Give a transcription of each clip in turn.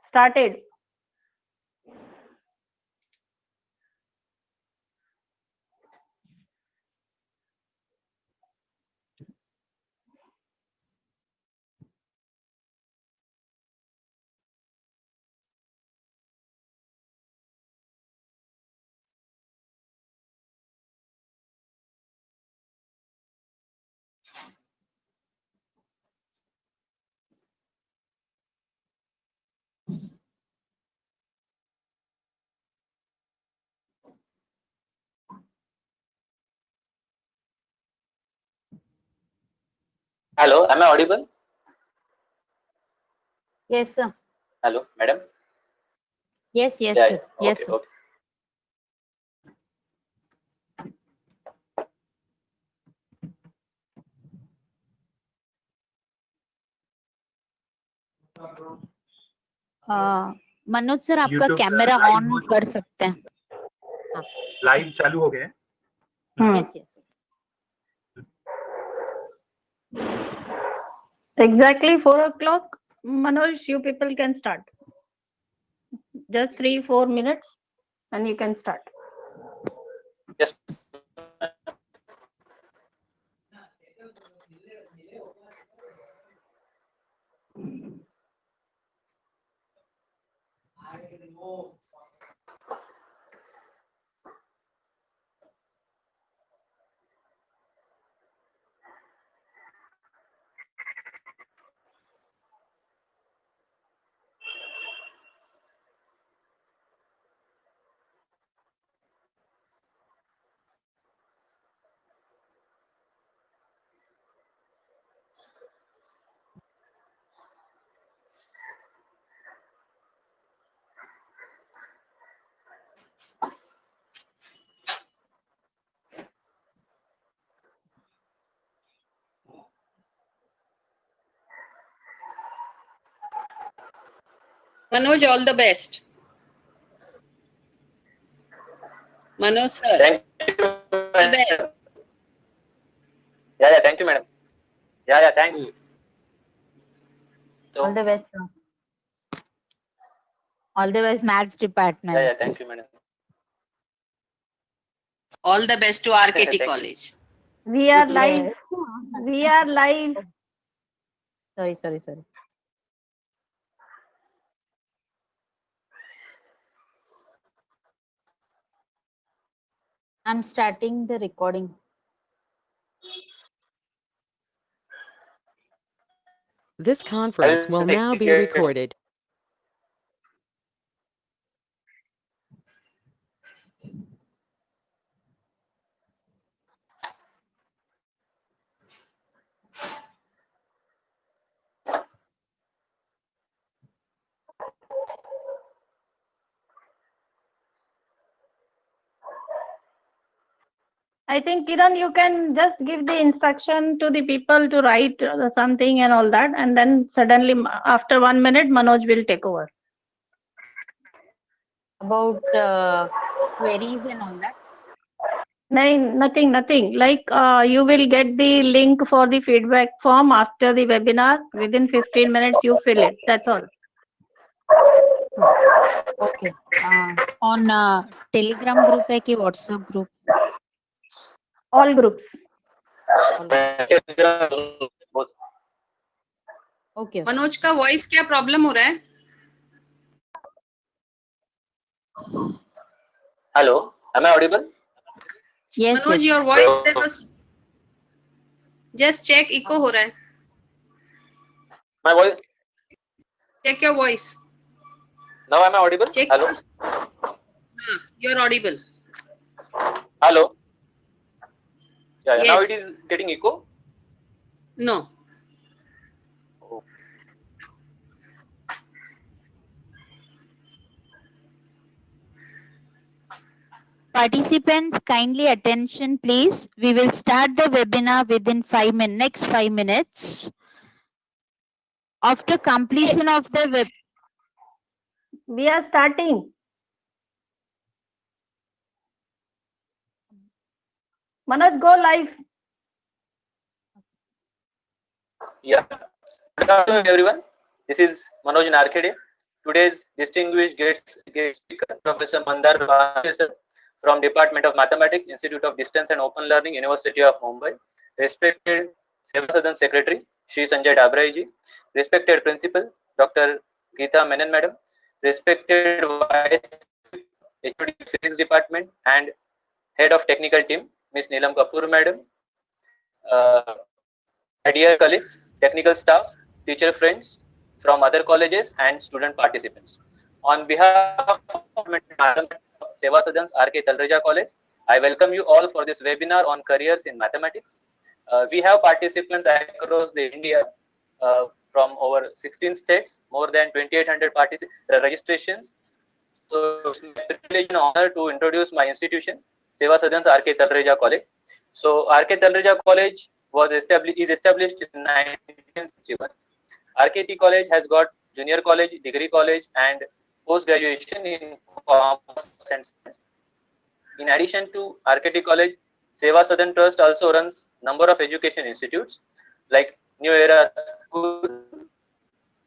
Started. Hello, am I audible? Yes, sir. Hello, madam. Yes, yes, Yeah, sir. yeah. Yes, Okay, sir. okay. Manoj sir, आपका YouTube camera live on हो कर सकते हैं. Live चालू हो गए. Yes, yes. Exactly 4 o'clock. Manoj, you people can start. Just 3-4 minutes and you can start. Yes. Manoj, all the best. Manoj sir. Thank you. The best. Yeah, thank you, madam. Yeah, thanks. So, All the best, sir. All the best, Maths department. yeah, thank you, madam. All the best to R.K.T. Thank you. College. We are live. We are live. Sorry. I'm starting the recording. This conference will now be recorded. I think, Kiran, you can just give the instruction to the people to write something and all that, and then suddenly after 1 minute, Manoj will take over. About queries and all that? No, nothing. Like you will get the link for the feedback form after the webinar. Within 15 minutes, you fill it. That's all. Okay. On Telegram group है कि WhatsApp group? All groups. Both. Okay. Manoj का voice क्या problem हो रहा है? Hello, am I audible? Yes. Manoj, your voice there was just check echo हो रहा है. My voice. Check your voice. Now am I audible? Check. Hello. You're audible. Hello. Yeah, now Yes. it is getting echo. No. Participants, kindly attention, please. We will start the webinar within next 5 minutes. After completion of the web. We are starting. Manoj, go live. Yeah. Good afternoon, everyone. This is Manoj in Narkhede. Today's distinguished guest speaker, Professor Mandar from Department of Mathematics, Institute of Distance and Open Learning, University of Mumbai. Respected Seva Sadan Secretary, Shri Sanjay Dabrai ji. Respected Principal, Dr. Geetha Menon Madam. Respected Vice HOD Physics Department and Head of Technical Team, Ms. Neelam Kapoor Madam. My dear colleagues, technical staff, teacher friends from other colleges and student participants. On behalf of Seva Sadan's R.K.Talreja College, I welcome you all for this webinar on careers in mathematics. We have participants across the India from over 16 states, more than 2,800 registrations. So it's my privilege and honor to introduce my institution, Seva Sadan's R.K.Talreja College. So R.K.Talreja College is established in 1961. RKT College has got junior college, degree college, and post-graduation in commerce and science. In addition to RKT College, Seva Sadan Trust also runs number of education institutes like New Era School,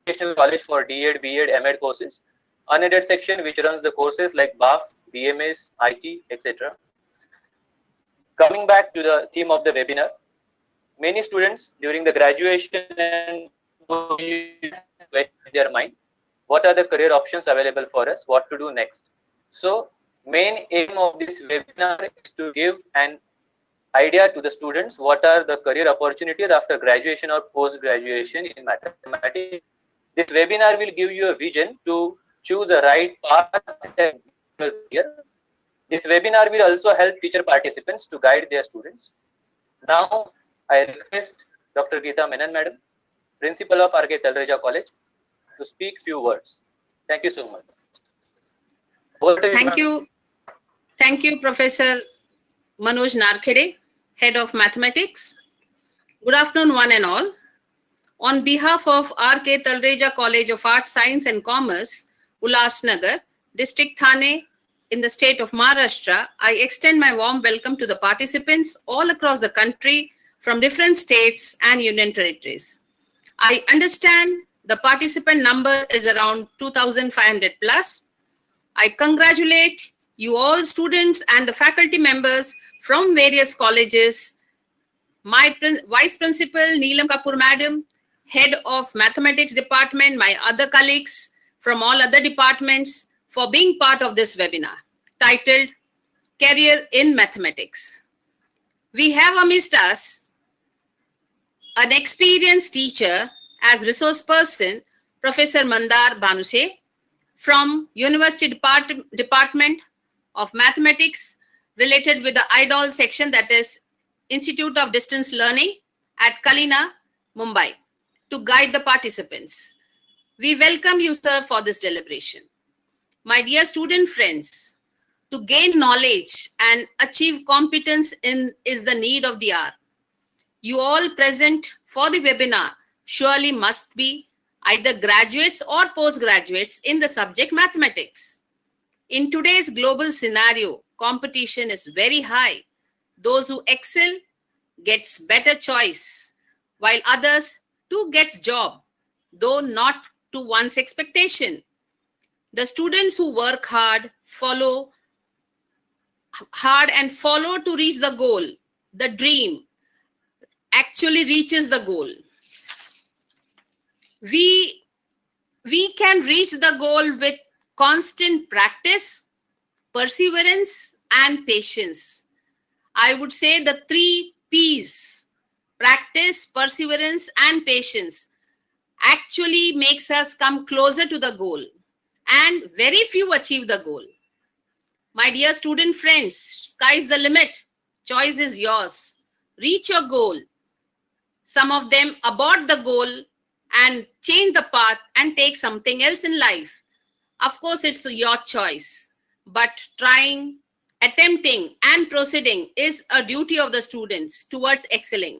Educational College for D.Ed, B.Ed, M.Ed courses, unaided section which runs the courses like BAF, BMS, IT, etc. Coming back to the theme of the webinar, many students during the graduation and their mind, what are the career options available for us, what to do next. So main aim of this webinar is to give an idea to the students what are the career opportunities after graduation or post graduation in mathematics. This webinar will give you a vision to choose a right path and career. This webinar will also help teacher participants to guide their students. Now I request Dr. Geetha Menon Madam, Principal of R.K.Talreja College, to speak few words. Thank you so much. Thank you, Professor Manoj Narkhede, Head of Mathematics. Good afternoon, one and all. On behalf of R.K.Talreja College of Arts, Science and Commerce, Ulhasnagar, District Thane, in the state of Maharashtra, I extend my warm welcome to the participants all across the country from different states and union territories. I understand the participant number is around 2,500 plus. I congratulate you all students and the faculty members from various colleges, my Vice Principal Neelam Kapoor Madam, Head of Mathematics Department, my other colleagues from all other departments for being part of this webinar titled Career in Mathematics. We have amidst us an experienced teacher as resource person, Professor Mandar Bhanushe from University Department of Mathematics related with the IDOL section, that is Institute of Distance Learning at Kalina, Mumbai, to guide the participants. We welcome you, sir, for this deliberation. My dear student friends, to gain knowledge and achieve competence is the need of the hour. You all present for the webinar surely must be either graduates or postgraduates in the subject mathematics. In today's global scenario, competition is very high. Those who excel gets better choice, while others too gets job, though not to one's expectation. The students who work hard, follow to reach the goal, the dream, actually reaches the goal. We can reach the goal with constant practice, perseverance, and patience. I would say the 3 P's, practice, perseverance, and patience, actually makes us come closer to the goal, and very few achieve the goal. My dear student friends, sky's the limit. Choice is yours. Reach your goal. Some of them abort the goal and change the path and take something else in life. Of course, it's your choice. But trying, attempting, and proceeding is a duty of the students towards excelling.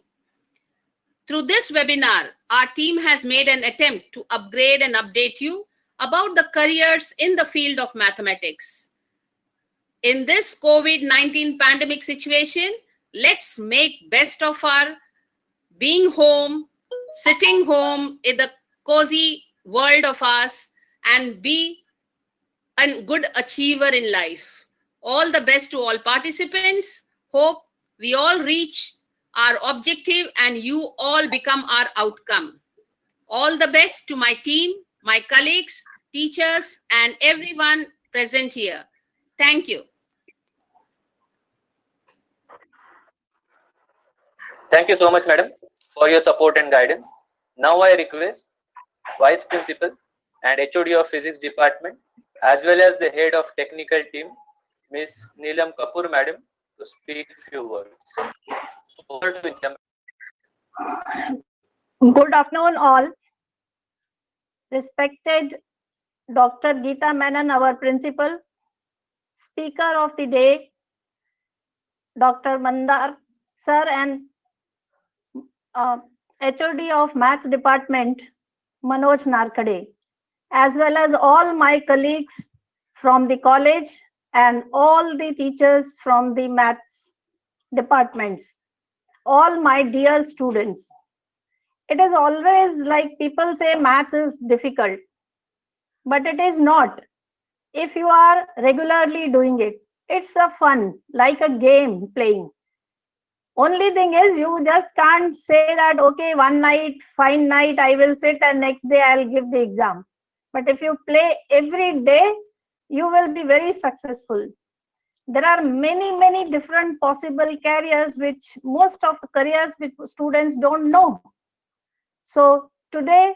Through this webinar, our team has made an attempt to upgrade and update you about the careers in the field of mathematics. In this COVID-19 pandemic situation, let's make best of our being home, sitting home in the cozy world of ours, and be a good achiever in life. All the best to all participants. Hope we all reach our objective and you all become our outcome. All the best to my team, my colleagues, teachers, and everyone present here. Thank you. Thank you so much, madam, for your support and guidance. Now I request Vice Principal and HOD of Physics Department, as well as the Head of Technical Team, Ms. Neelam Kapoor, madam, to speak few words. Over to Neelam. Good afternoon, all. Respected Dr. Geetha Menon, our principal, speaker of the day, Dr. Mandar, sir, and HOD of Maths Department, Manoj Narkhede, as well as all my colleagues from the college and all the teachers from the Maths departments, all my dear students. It is always like people say Maths is difficult, but it is not. If you are regularly doing it, it's a fun, like a game playing. Only thing is, you just can't say that, okay, one night, fine night, I will sit and next day I'll give the exam. But if you play every day, you will be very successful. There are many different possible careers, which most of the careers which students don't know. So today,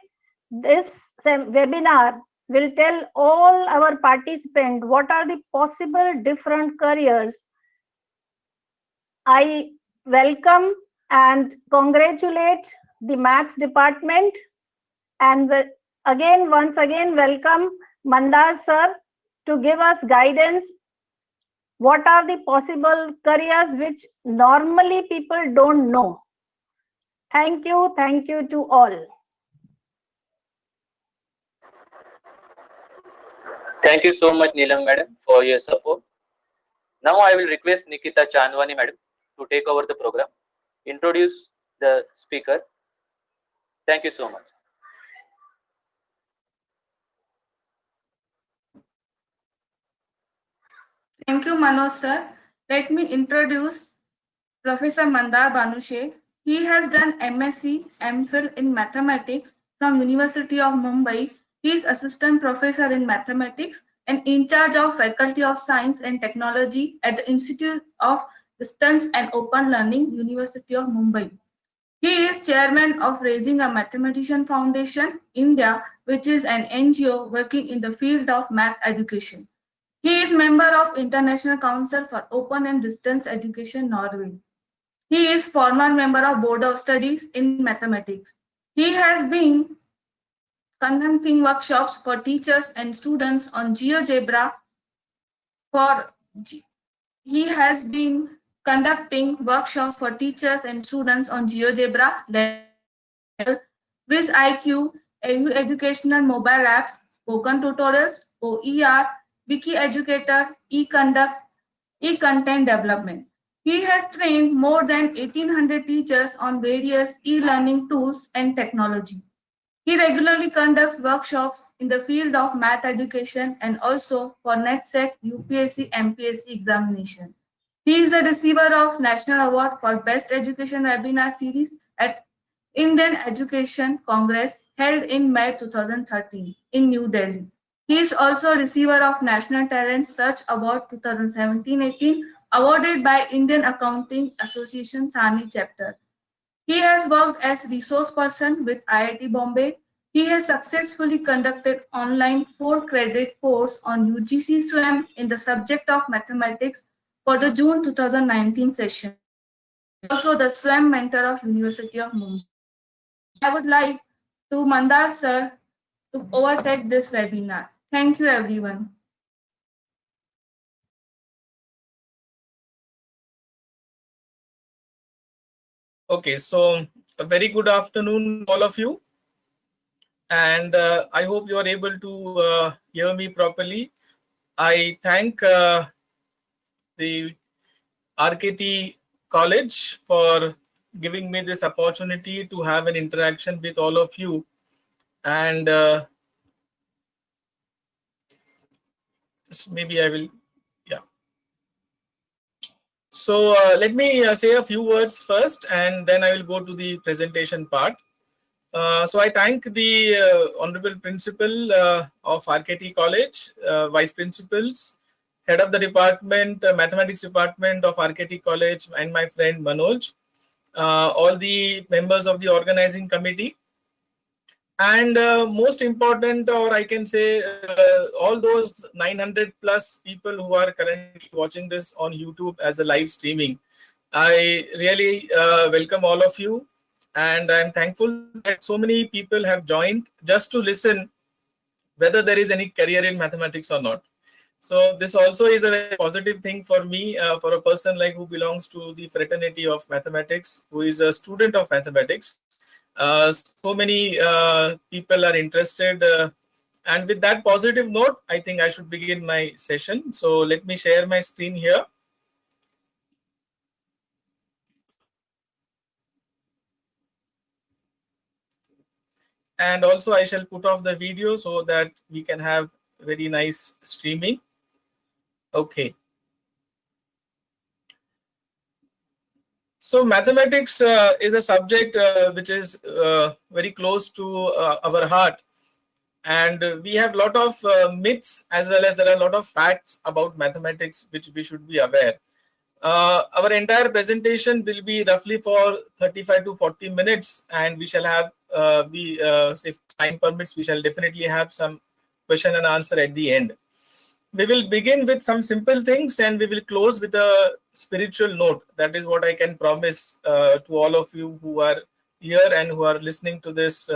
this webinar will tell all our participants what are the possible different careers. I welcome and congratulate the Maths Department, and once again welcome Mandar sir to give us guidance. What are the possible careers which normally people don't know? Thank you to all. Thank you so much, Neelam madam, for your support. Now I will request Nikita Chandwani madam to take over the program, introduce the speaker. Thank you so much. Thank you, Manoj sir. Let me introduce Professor Mandar Bhanushe. He has done MSc, MPhil in Mathematics from University of Mumbai. He is Assistant Professor in Mathematics and in charge of Faculty of Science and Technology at the Institute of Distance and Open Learning, University of Mumbai. He is Chairman of Raising a Mathematician Foundation, India, which is an NGO working in the field of math education. He is member of International Council for Open and Distance Education, Norway. He is former member of Board of Studies in Mathematics. He has been conducting workshops for teachers and students on GeoGebra. He has been conducting workshops for teachers and students on GeoGebra, Quiz IQ, educational mobile apps, spoken tutorials, OER, Wiki Educator, eConduct, e-content development. He has trained more than 1800 teachers on various e-learning tools and technology. He regularly conducts workshops in the field of math education and also for NetSet, UPSC, MPSC examination. He is the receiver of National Award for Best Education Webinar Series at Indian Education Congress held in May 2013 in New Delhi. He is also receiver of National Talent Search Award 2017-18 awarded by Indian Accounting Association Thane chapter. He has worked as resource person with IIT Bombay. He has successfully conducted online 4-credit course on UGC SWAM in the subject of mathematics for the June 2019 session. Also the SWAM mentor of University of Mumbai. I would like to Mandar sir to overtake this webinar. Thank you, everyone. Okay, so a very good afternoon, all of you. And I hope you are able to hear me properly. I thank the RKT College for giving me this opportunity to have an interaction with all of you. And maybe I will, yeah. So let me say a few words first, and then I will go to the presentation part. So I thank the Honorable Principal of RKT College, Vice Principals, Head of the Department, Mathematics Department of RKT College, and my friend Manoj, all the members of the organizing committee, and most important, or I can say all those 900 plus people who are currently watching this on YouTube as a live streaming. I really welcome all of you, and I'm thankful that so many people have joined just to listen whether there is any career in mathematics or not. So this also is a very positive thing for me, for a person like who belongs to the fraternity of mathematics, who is a student of mathematics. So many people are interested, and with that positive note, I think I should begin my session. So let me share my screen here. And also I shall put off the video so that we can have very nice streaming. Okay. So mathematics is a subject which is very close to our heart, and we have a lot of myths as well as there are a lot of facts about mathematics which we should be aware. Our entire presentation will be roughly for 35 to 40 minutes, and we shall have, if time permits, we shall definitely have some question and answer at the end. We will begin with some simple things and we will close with a spiritual note. That is what I can promise to all of you who are here and who are listening to this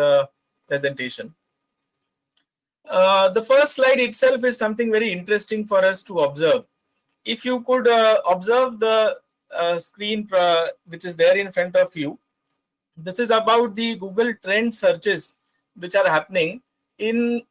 presentation. The first slide itself is something very interesting for us to observe. If you could observe the screen which is there in front of you, this is about the Google trend searches which are happening in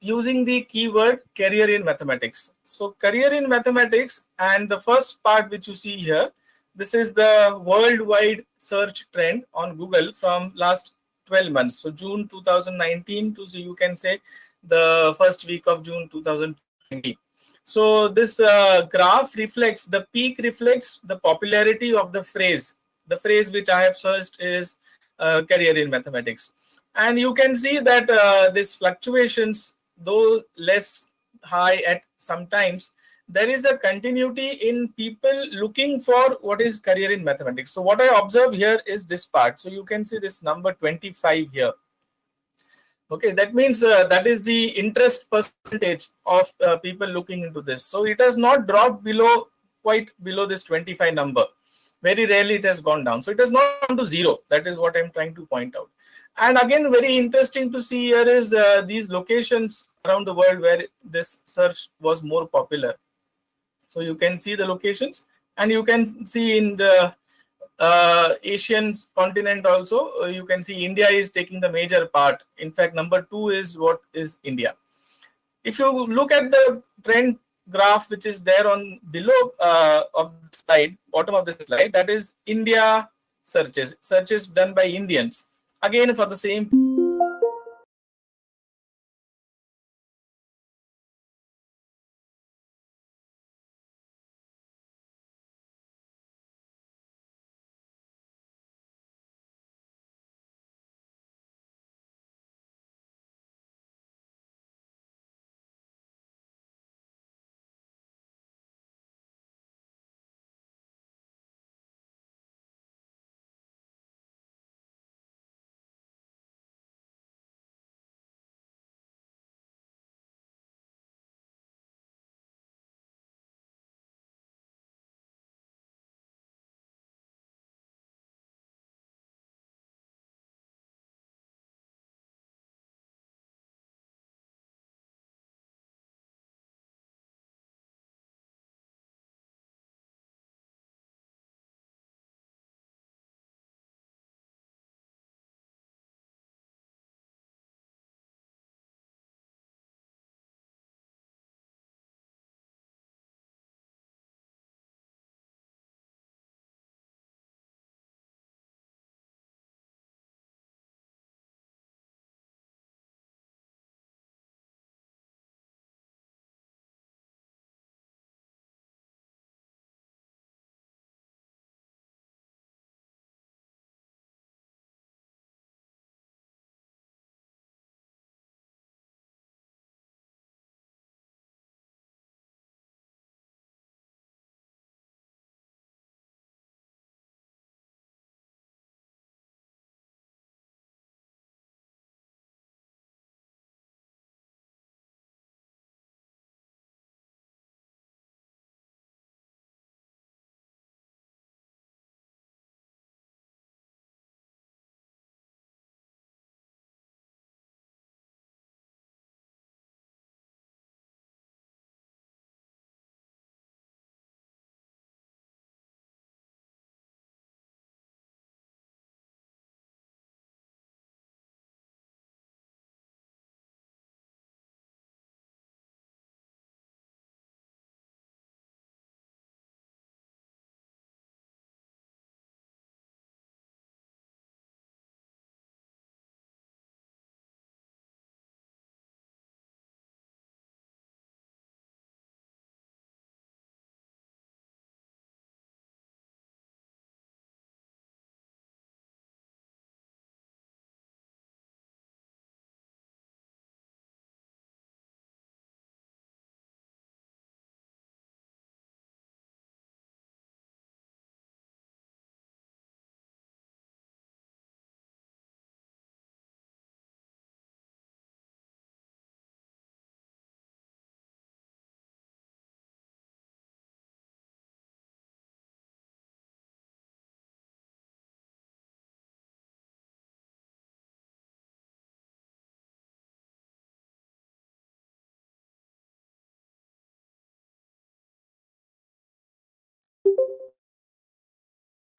using the keyword career in mathematics. So career in mathematics, and the first part which you see here, this is the worldwide search trend on Google from last 12 months. So June 2019 to, so you can say the first week of June 2020. So this graph reflects, the peak reflects the popularity of the phrase. The phrase which I have searched is career in mathematics. And you can see that these fluctuations, though less high at sometimes, there is a continuity in people looking for what is career in mathematics. So what I observe here is this part. So you can see this number 25 here. Okay, that means that is the interest percentage of people looking into this. So it has not dropped below, quite below this 25 number. Very rarely it has gone down. So it has not gone to zero. That is what I'm trying to point out. And again, very interesting to see here is these locations around the world where this search was more popular. So you can see the locations, and you can see in the Asian continent also, you can see India is taking the major part. In fact, number 2 is what is India. If you look at the trend graph which is there on below of the slide, bottom of the slide, that is India searches done by Indians. Again, for the same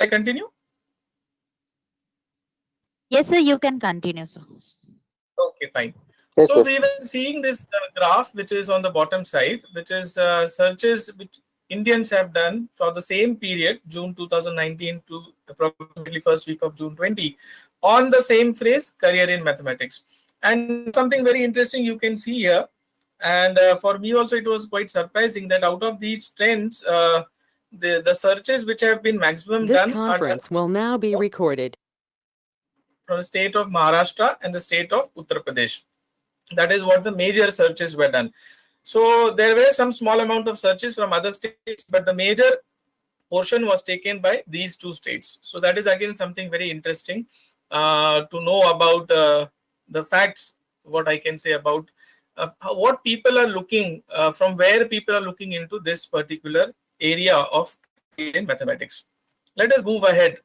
I continue? Yes, sir, you can continue, sir. Okay, fine. Yes, So sir. we were seeing this graph, which is on the bottom side, which is searches which Indians have done for the same period, June 2019 to approximately first week of June 20, on the same phrase, career in mathematics. And something very interesting you can see here. And for me also, it was quite surprising that out of these trends, the searches which have been maximum This done conference will now be recorded. from the state of Maharashtra and the state of Uttar Pradesh. That is what the major searches were done. So there were some small amount of searches from other states, but the major portion was taken by these two states. So that is again something very interesting to know about the facts, what I can say about what people are looking, from where people are looking into this particular area of in mathematics. Let us move ahead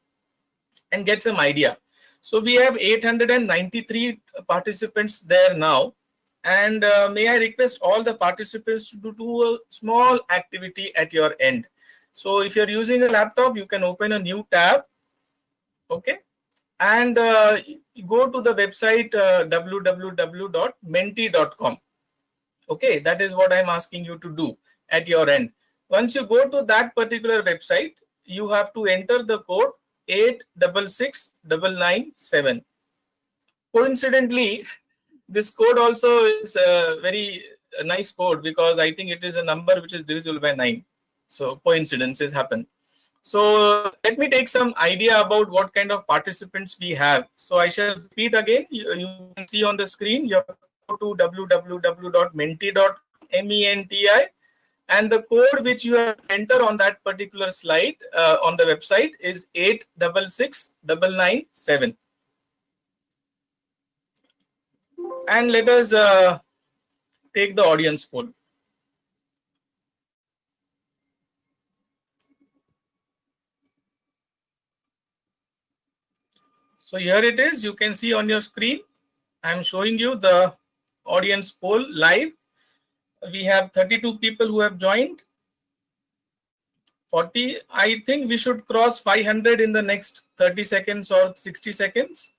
and get some idea. So we have 893 participants there now. And may I request all the participants to do a small activity at your end. So if you're using a laptop, you can open a new tab. Okay. And go to the website www.menti.com. Okay. That is what I'm asking you to do at your end. Once you go to that particular website, you have to enter the code 866997. Coincidentally, this code also is a very nice code because I think it is a number which is divisible by 9. So coincidences happen. So let me take some idea about what kind of participants we have. So I shall repeat again. You can see on the screen, you have to go to www.menti.com, and the code which you have to enter on that particular slide on the website is 866997. And let us take the audience poll. So here it is. You can see on your screen. I'm showing you the audience poll live. We have 32 people who have joined. 40. I think we should cross 500 in the next 30 seconds or 60 seconds.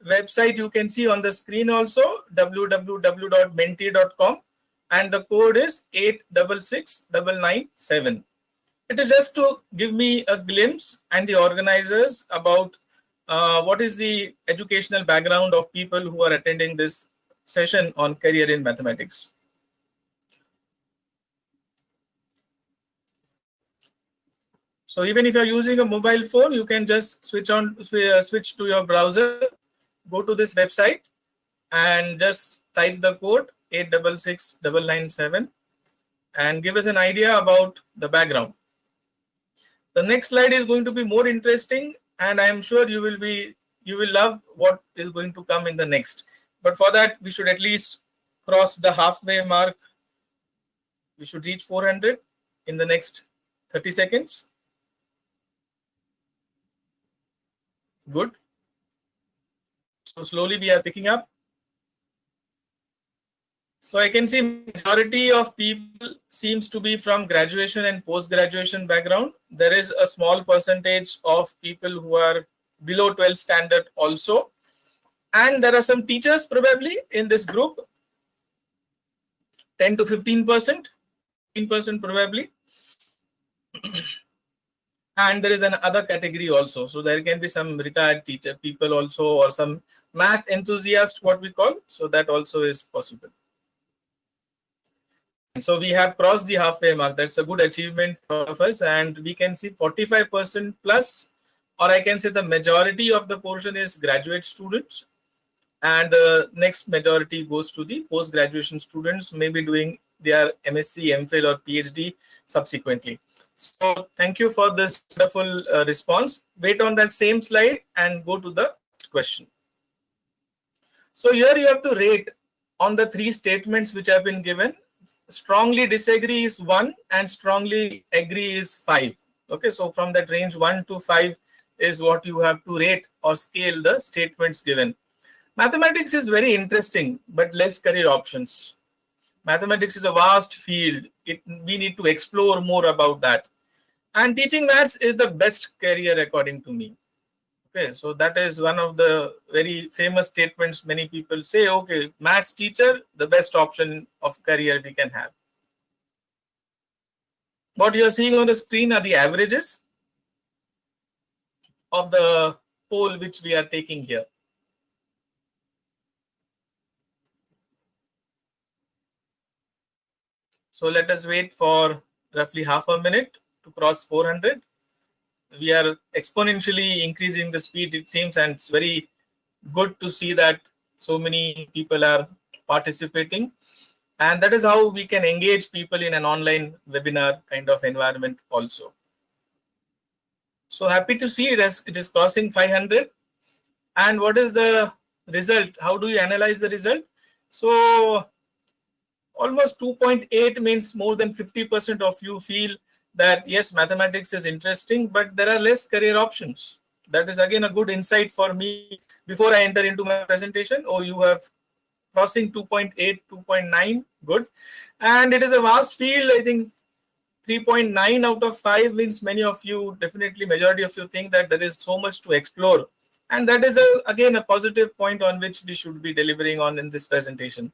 Website you can see on the screen also, www.menti.com, and the code is 866997. It is just to give me a glimpse and the organizers about what is the educational background of people who are attending this session on career in mathematics. So even if you're using a mobile phone, you can just switch to your browser, go to this website and just type the code 866997 and give us an idea about the background. The next slide is going to be more interesting, and I am sure you will love what is going to come in the next. But for that, we should at least cross the halfway mark. We should reach 400 in the next 30 seconds. Good. So slowly we are picking up. So I can see majority of people seems to be from graduation and post-graduation background. There is a small percentage of people who are below 12 standard also. And there are some teachers probably in this group, 10 to 15%, 15% probably. And there is another category also. So there can be some retired teacher people also, or some math enthusiast, what we call. So that also is possible. And so we have crossed the halfway mark. That's a good achievement for all of us. And we can see 45% plus, or I can say the majority of the portion is graduate students. And the next majority goes to the post-graduation students, maybe doing their MSc, MPhil or PhD subsequently. So thank you for this wonderful response. Wait on that same slide and go to the next question. So here you have to rate on the 3 statements which have been given. Strongly disagree is 1 and strongly agree is 5. Okay, so from that range 1 to 5 is what you have to rate or scale the statements given. Mathematics is very interesting, but less career options. Mathematics is a vast field. We need to explore more about that. And teaching maths is the best career according to me. Okay, so that is one of the very famous statements many people say, okay, maths teacher, the best option of career we can have. What you are seeing on the screen are the averages of the poll which we are taking here. So let us wait for roughly half a minute to cross 400. We are exponentially increasing the speed, it seems, and it's very good to see that so many people are participating. And that is how we can engage people in an online webinar kind of environment also. So happy to see it as it is crossing 500. And what is the result? How do you analyze the result? So almost 2.8 means more than 50% of you feel that yes, mathematics is interesting, but there are less career options. That is again a good insight for me before I enter into my presentation. Oh, you have crossing 2.8, 2.9, good. And it is a vast field. I think 3.9 out of 5 means many of you, definitely majority of you think that there is so much to explore. And that is again a positive point on which we should be delivering on in this presentation.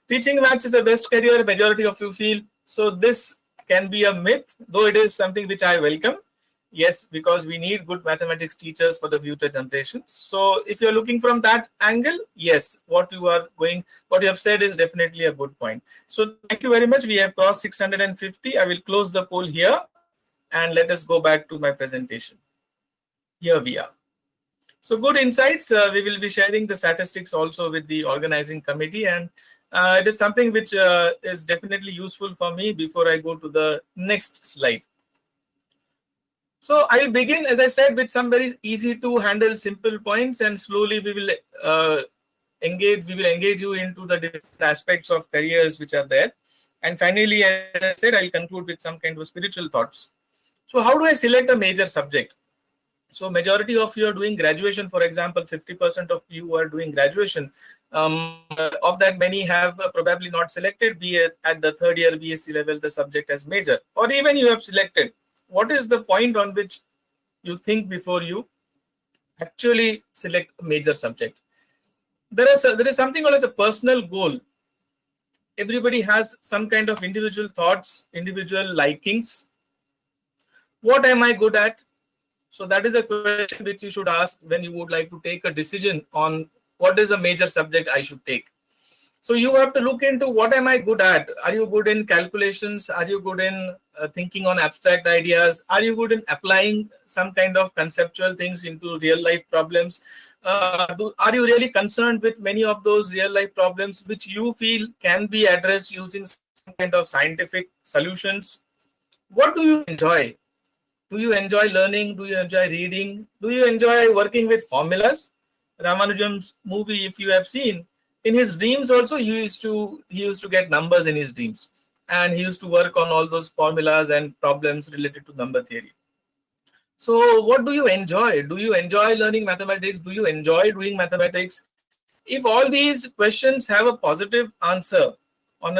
Teaching maths is the best career, majority of you feel. So this can be a myth, though it is something which I welcome. Yes, because we need good mathematics teachers for the future generations. So if you're looking from that angle, yes, what you have said is definitely a good point. So thank you very much. We have crossed 650. I will close the poll here and let us go back to my presentation. Here we are. So good insights. We will be sharing the statistics also with the organizing committee, and it is something which is definitely useful for me before I go to the next slide. So I'll begin, as I said, with some very easy to handle simple points, and slowly we will engage you into the different aspects of careers which are there. And finally, as I said, I'll conclude with some kind of spiritual thoughts. So how do I select a major subject? So majority of you are doing graduation, for example, 50% of you are doing graduation. Of that, many have probably not selected, be it at the third year BSc level, the subject as major, or even you have selected. What is the point on which you think before you actually select a major subject? There is something called as a personal goal. Everybody has some kind of individual thoughts, individual likings. What am I good at? So that is a question which you should ask when you would like to take a decision on what is a major subject I should take. So you have to look into what am I good at? Are you good in calculations? Are you good in thinking on abstract ideas? Are you good in applying some kind of conceptual things into real life problems? Are you really concerned with many of those real life problems which you feel can be addressed using some kind of scientific solutions? What do you enjoy? Do you enjoy learning? Do you enjoy reading? Do you enjoy working with formulas? Ramanujan's movie, if you have seen, in his dreams also he used to get numbers in his dreams, and he used to work on all those formulas and problems related to number theory. So what do you enjoy? Do you enjoy learning mathematics? Do you enjoy doing mathematics? If all these questions have a positive answer on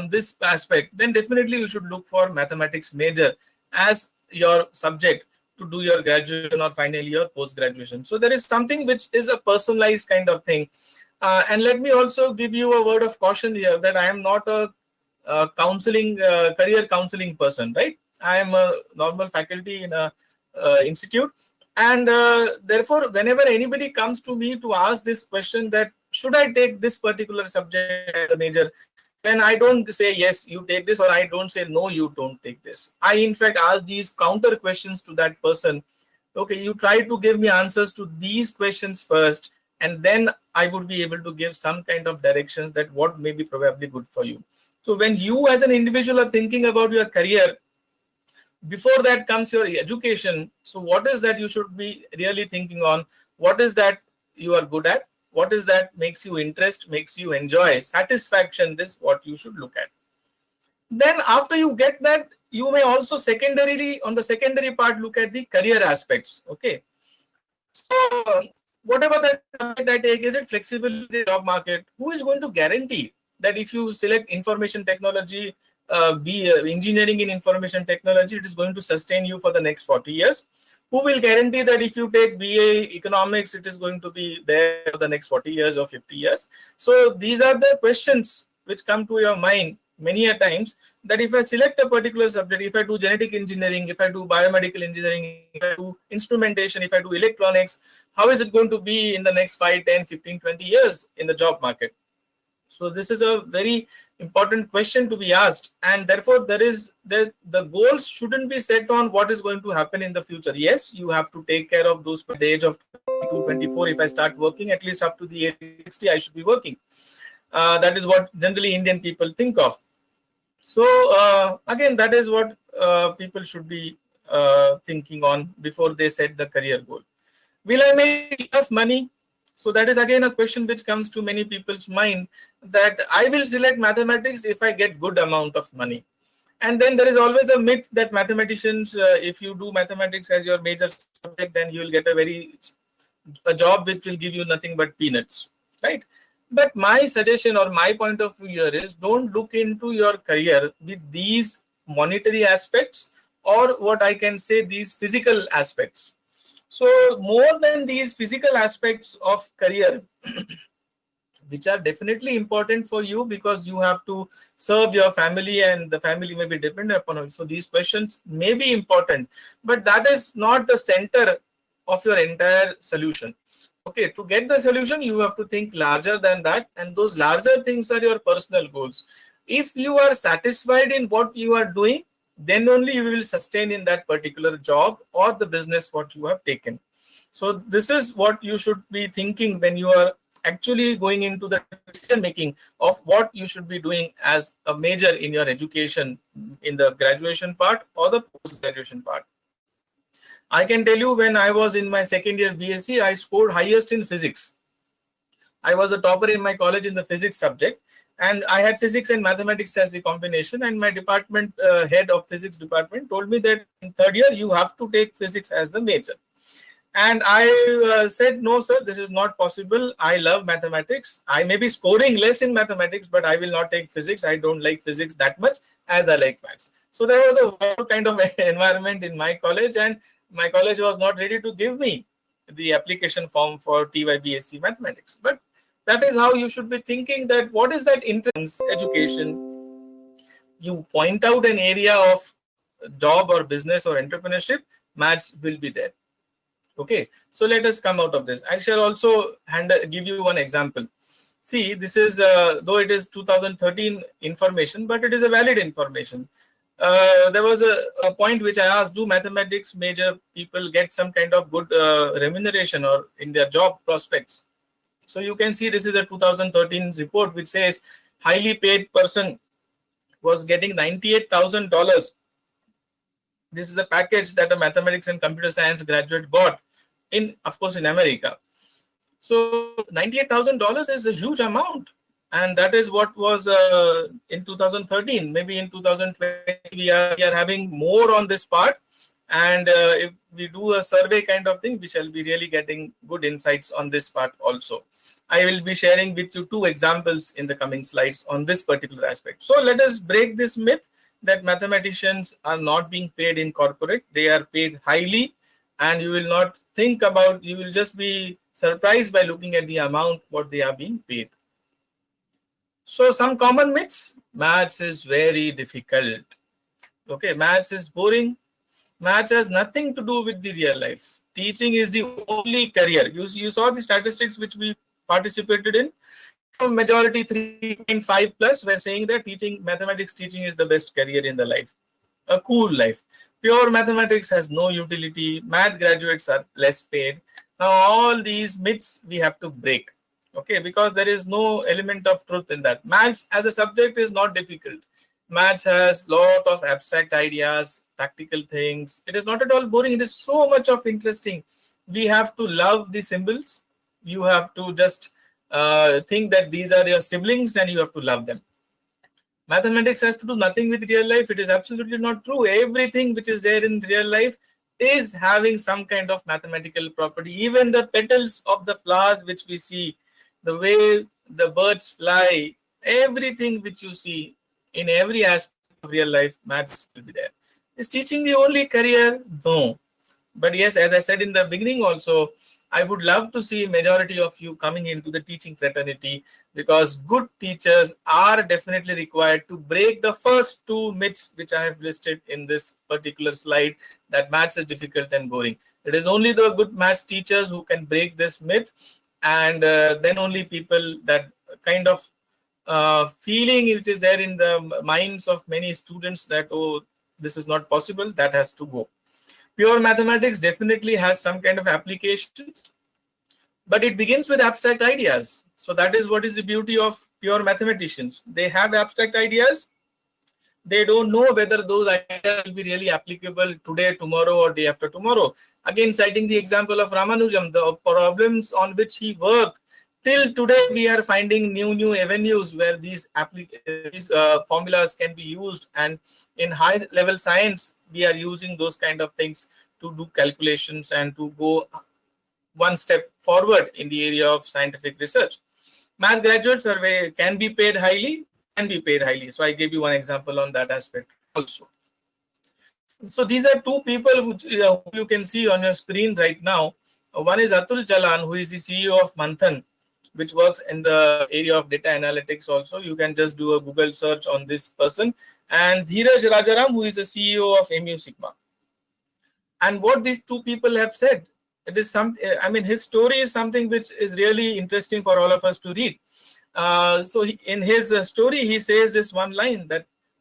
this aspect, then definitely you should look for mathematics major as your subject to do your graduation or finally your post-graduation. So there is something which is a personalized kind of thing. And let me also give you a word of caution here that I am not a career counseling person, right? I am a normal faculty in a institute. And therefore, whenever anybody comes to me to ask this question that should I take this particular subject as a major, then I don't say, yes, you take this, or I don't say, no, you don't take this. I, in fact, ask these counter questions to that person. Okay, you try to give me answers to these questions first, and then I would be able to give some kind of directions that what may be probably good for you. So when you as an individual are thinking about your career, before that comes your education. So what is that you should be really thinking on? What is that you are good at? What is that makes you interest, makes you enjoy, satisfaction? This is what you should look at. Then after you get that, you may also secondarily, on the secondary part, look at the career aspects. Okay. So whatever that I take, is it flexible in the job market? Who is going to guarantee that if you select information technology be engineering in information technology, it is going to sustain you for the next 40 years. Who will guarantee that if you take BA economics, it is going to be there for the next 40 years or 50 years? So these are the questions which come to your mind many a times, that if I select a particular subject, if I do genetic engineering, if I do biomedical engineering, if I do instrumentation, if I do electronics, how is it going to be in the next 5, 10, 15, 20 years in the job market? So this is a very important question to be asked, and therefore the goals shouldn't be set on what is going to happen in the future. Yes, you have to take care of those at the age of 22, 24. If I start working, at least up to the age of 60, I should be working. That is what generally Indian people think of. So again, that is what people should be thinking on before they set the career goal. Will I make enough money? So that is again a question which comes to many people's mind, that I will select mathematics if I get good amount of money. And then there is always a myth that mathematicians, if you do mathematics as your major subject, then you will get a job which will give you nothing but peanuts, right? But my suggestion or my point of view here is, don't look into your career with these monetary aspects, or what I can say, these physical aspects. So more than these physical aspects of career, which are definitely important for you because you have to serve your family and the family may be dependent upon it. So these questions may be important, but that is not the center of your entire solution. Okay, to get the solution, you have to think larger than that, and those larger things are your personal goals. If you are satisfied in what you are doing, then only you will sustain in that particular job or the business what you have taken. So this is what you should be thinking when you are actually going into the decision making of what you should be doing as a major in your education, in the graduation part or the post-graduation part. I can tell you, when I was in my second year BSc, I scored highest in physics. I was a topper in my college in the physics subject, and I had physics and mathematics as a combination, and my department head of physics department told me that in third year you have to take physics as the major. And I said, no sir, this is not possible. I love mathematics. I may be scoring less in mathematics, but I will not take physics. I don't like physics that much as I like maths. So there was a war kind of environment in my college, and my college was not ready to give me the application form for TY BSc mathematics. But that is how you should be thinking, that what is that interest education? You point out an area of job or business or entrepreneurship, maths will be there. Okay, so let us come out of this. I shall also give you one example. See, this is, though it is 2013 information, but it is a valid information. There was a point which I asked, do mathematics major people get some kind of good remuneration or in their job prospects? So you can see this is a 2013 report which says highly paid person was getting $98,000. This is a package that a mathematics and computer science graduate got in, of course, in America. So $98,000 is a huge amount. And that is what was in 2013. Maybe in 2020, we are having more on this part. And if we do a survey kind of thing, we shall be really getting good insights on this part also. I will be sharing with you 2 examples in the coming slides on this particular aspect. So let us break this myth that mathematicians are not being paid in corporate. They are paid highly, and you will not think about, you will just be surprised by looking at the amount what they are being paid. So some common myths: maths is very difficult. Okay, maths is boring. Maths has nothing to do with the real life. Teaching is the only career. You saw the statistics which we participated in. Majority 3.5 plus were saying that mathematics teaching is the best career in the life. A cool life. Pure mathematics has no utility. Math graduates are less paid. Now all these myths we have to break. Okay, because there is no element of truth in that. Maths as a subject is not difficult. Maths has lot of abstract ideas, practical things. It is not at all boring. It is so much of interesting. We have to love the symbols. You have to just think that these are your siblings and you have to love them. Mathematics has to do nothing with real life. It is absolutely not true. Everything which is there in real life is having some kind of mathematical property. Even the petals of the flowers which we see, the way the birds fly, everything which you see in every aspect real life, maths will be there. Is teaching the only career? No. But yes, as I said in the beginning also, I would love to see majority of you coming into the teaching fraternity, because good teachers are definitely required to break the first two myths which I have listed in this particular slide, that maths is difficult and boring. It is only the good maths teachers who can break this myth, and then only people, that kind of feeling which is there in the minds of many students that, oh, this is not possible, that has to go. Pure mathematics definitely has some kind of applications, but it begins with abstract ideas. So that is what is the beauty of pure mathematicians. They have abstract ideas. They don't know whether those ideas will be really applicable today, tomorrow, or day after tomorrow. Again, citing the example of Ramanujam, the problems on which he worked, till today we are finding new avenues where these formulas can be used, and in high level science we are using those kind of things to do calculations and to go one step forward in the area of scientific research. Math graduates can be paid highly. So I gave you one example on that aspect also. So these are two people who you can see on your screen right now. One is Atul Jalan, who is the CEO of Manthan, which works in the area of data analytics also. You can just do a Google search on this person. And Dheeraj Rajaram, who is the CEO of MU Sigma. And what these two people have said, it is his story is something which is really interesting for all of us to read. So in his story, he says this one line,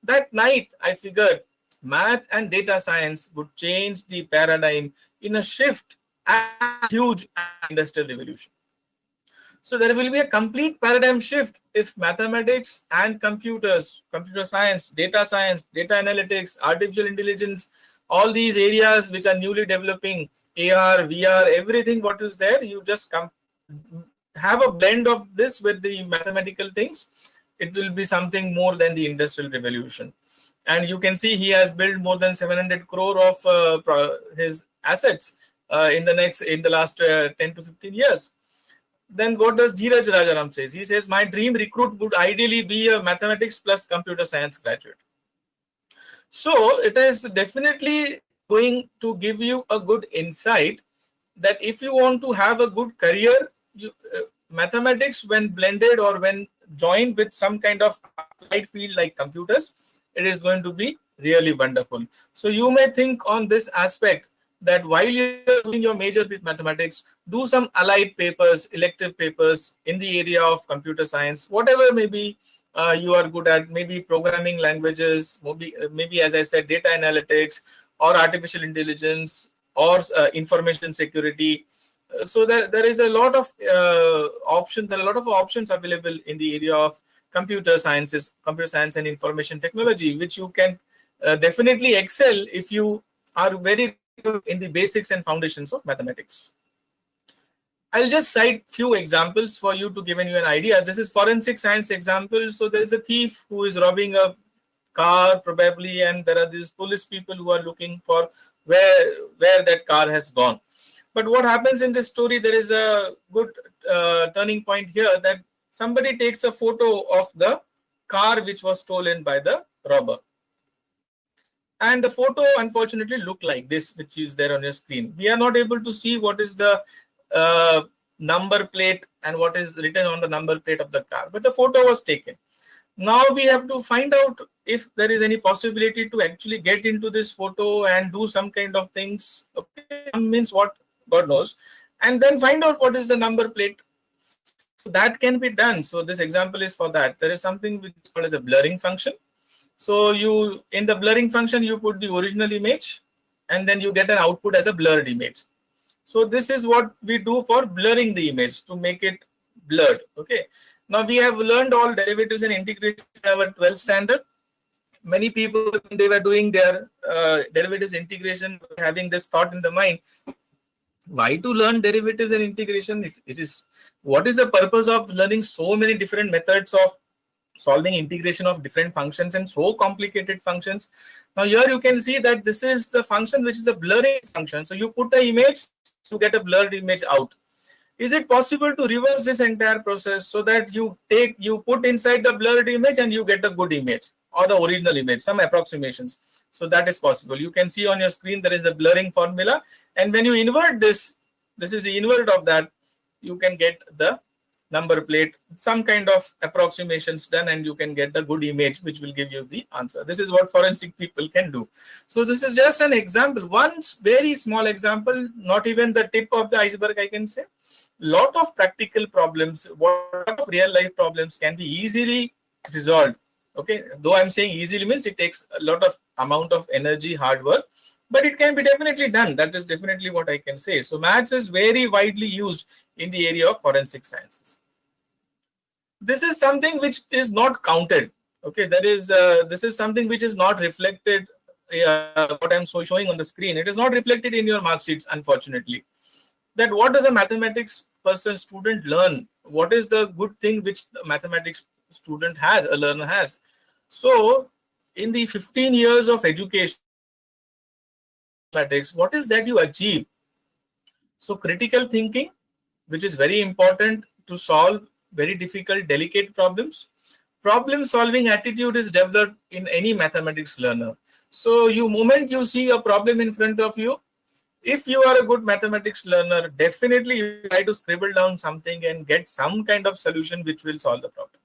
that night I figured math and data science would change the paradigm in a shift and huge industrial revolution. So there will be a complete paradigm shift if mathematics and computer science, data analytics, artificial intelligence, all these areas which are newly developing, AR, VR, everything what is there, you just have a blend of this with the mathematical things. It will be something more than the industrial revolution. And you can see he has built more than 700 crore of his assets in the last 10 to 15 years. Then what does Dheeraj Rajaram says? He says, my dream recruit would ideally be a mathematics plus computer science graduate. So it is definitely going to give you a good insight that if you want to have a good career, mathematics when blended or when joined with some kind of applied field like computers, it is going to be really wonderful. So you may think on this aspect that while you're doing your major with mathematics, do some allied papers, elective papers in the area of computer science, whatever maybe you are good at, maybe programming languages, maybe as I said, data analytics or artificial intelligence or information security. So there is a lot of options. There are a lot of options available in the area of computer science and information technology, which you can definitely excel if you are very good in the basics and foundations of mathematics. I'll just cite few examples for you to give you an idea. This is forensic science example. So there is a thief who is robbing a car probably, and there are these police people who are looking for where that car has gone. But what happens in this story, there is a good turning point here, that somebody takes a photo of the car which was stolen by the robber. And the photo unfortunately looked like this, which is there on your screen. We are not able to see what is the number plate and what is written on the number plate of the car, but the photo was taken. Now we have to find out if there is any possibility to actually get into this photo and do some kind of things. Okay, means what, God knows, and then find out what is the number plate. That can be done. So this example is for that. There is something which is called as a blurring function. So you, in the blurring function, you put the original image and then you get an output as a blurred image. So this is what we do for blurring the image to make it blurred. Okay. Now we have learned all derivatives and integration in our 12th standard. Many people, when they were doing their derivatives integration, having this thought in the mind, why to learn derivatives and integration? It is, what is the purpose of learning so many different methods of solving integration of different functions and so complicated functions? Now here you can see that this is the function which is a blurring function. So you put the image to get a blurred image out. Is it possible to reverse this entire process so that you put inside the blurred image and you get a good image? or the original image, some approximations. So that is possible. You can see on your screen there is a blurring formula, and when you invert this, this is the invert of that, you can get the number plate, some kind of approximations done, and you can get a good image which will give you the answer. This is what forensic people can do. So this is just an example, one very small example, not even the tip of the iceberg, I can say. Lot of practical problems, lot of real life problems can be easily resolved. Okay, though I'm saying easily means it takes a lot of amount of energy, hard work, but it can be definitely done. That is definitely what I can say. So maths is very widely used in the area of forensic sciences. This is something which is not counted. Okay, this is something which is not reflected. What I'm showing on the screen, it is not reflected in your mark sheets, unfortunately. That what does a mathematics student learn? What is the good thing which the mathematics student has, a learner has? So in the 15 years of education, mathematics, what is that you achieve? So critical thinking, which is very important to solve very difficult, delicate problems. Problem solving attitude is developed in any mathematics learner. So moment you see a problem in front of you, if you are a good mathematics learner, definitely you try to scribble down something and get some kind of solution which will solve the problem.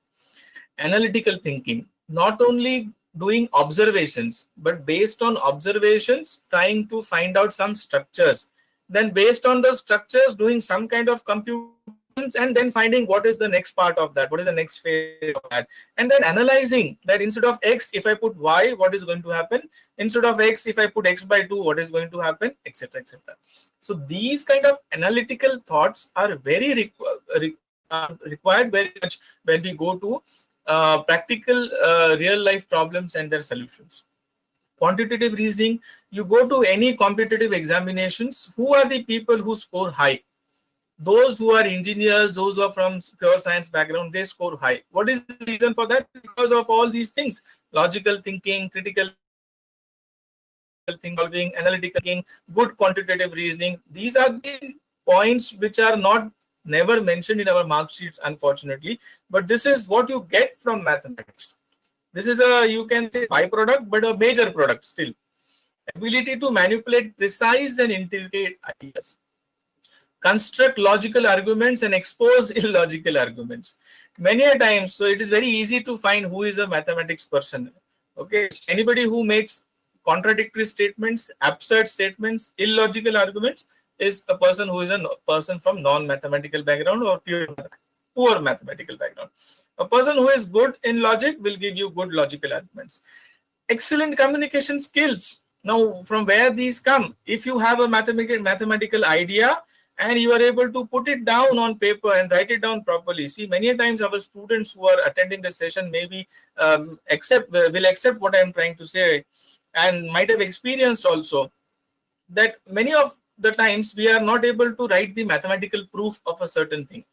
Analytical thinking, not only doing observations, but based on observations, trying to find out some structures. Then based on the structures, doing some kind of computations, and then finding what is the next part of that, what is the next phase of that, and then analyzing that instead of x, if I put y, what is going to happen? Instead of x, if I put x by 2, what is going to happen, etc., etc. So these kind of analytical thoughts are very required very much when we go to practical real life problems and their solutions. Quantitative reasoning, you go to any competitive examinations, who are the people who score high? Those who are engineers, those who are from pure science background, they score high. What is the reason for that? Because of all these things: logical thinking, critical thinking, analytical thinking, good quantitative reasoning. These are the points which are never mentioned in our mark sheets, unfortunately. But this is what you get from mathematics. This is a, you can say, byproduct, but a major product still. Ability to manipulate precise and intricate ideas, construct logical arguments and expose illogical arguments. Many a times, so it is very easy to find who is a mathematics person. Okay, anybody who makes contradictory statements, absurd statements, illogical arguments is a person who is a person from non-mathematical background or poor mathematical background. A person who is good in logic will give you good logical arguments. Excellent communication skills. Now, from where these come? If you have a mathematical idea, and you are able to put it down on paper and write it down properly. See, many times our students who are attending the session maybe will accept what I am trying to say, and might have experienced also that many of the times we are not able to write the mathematical proof of a certain thing.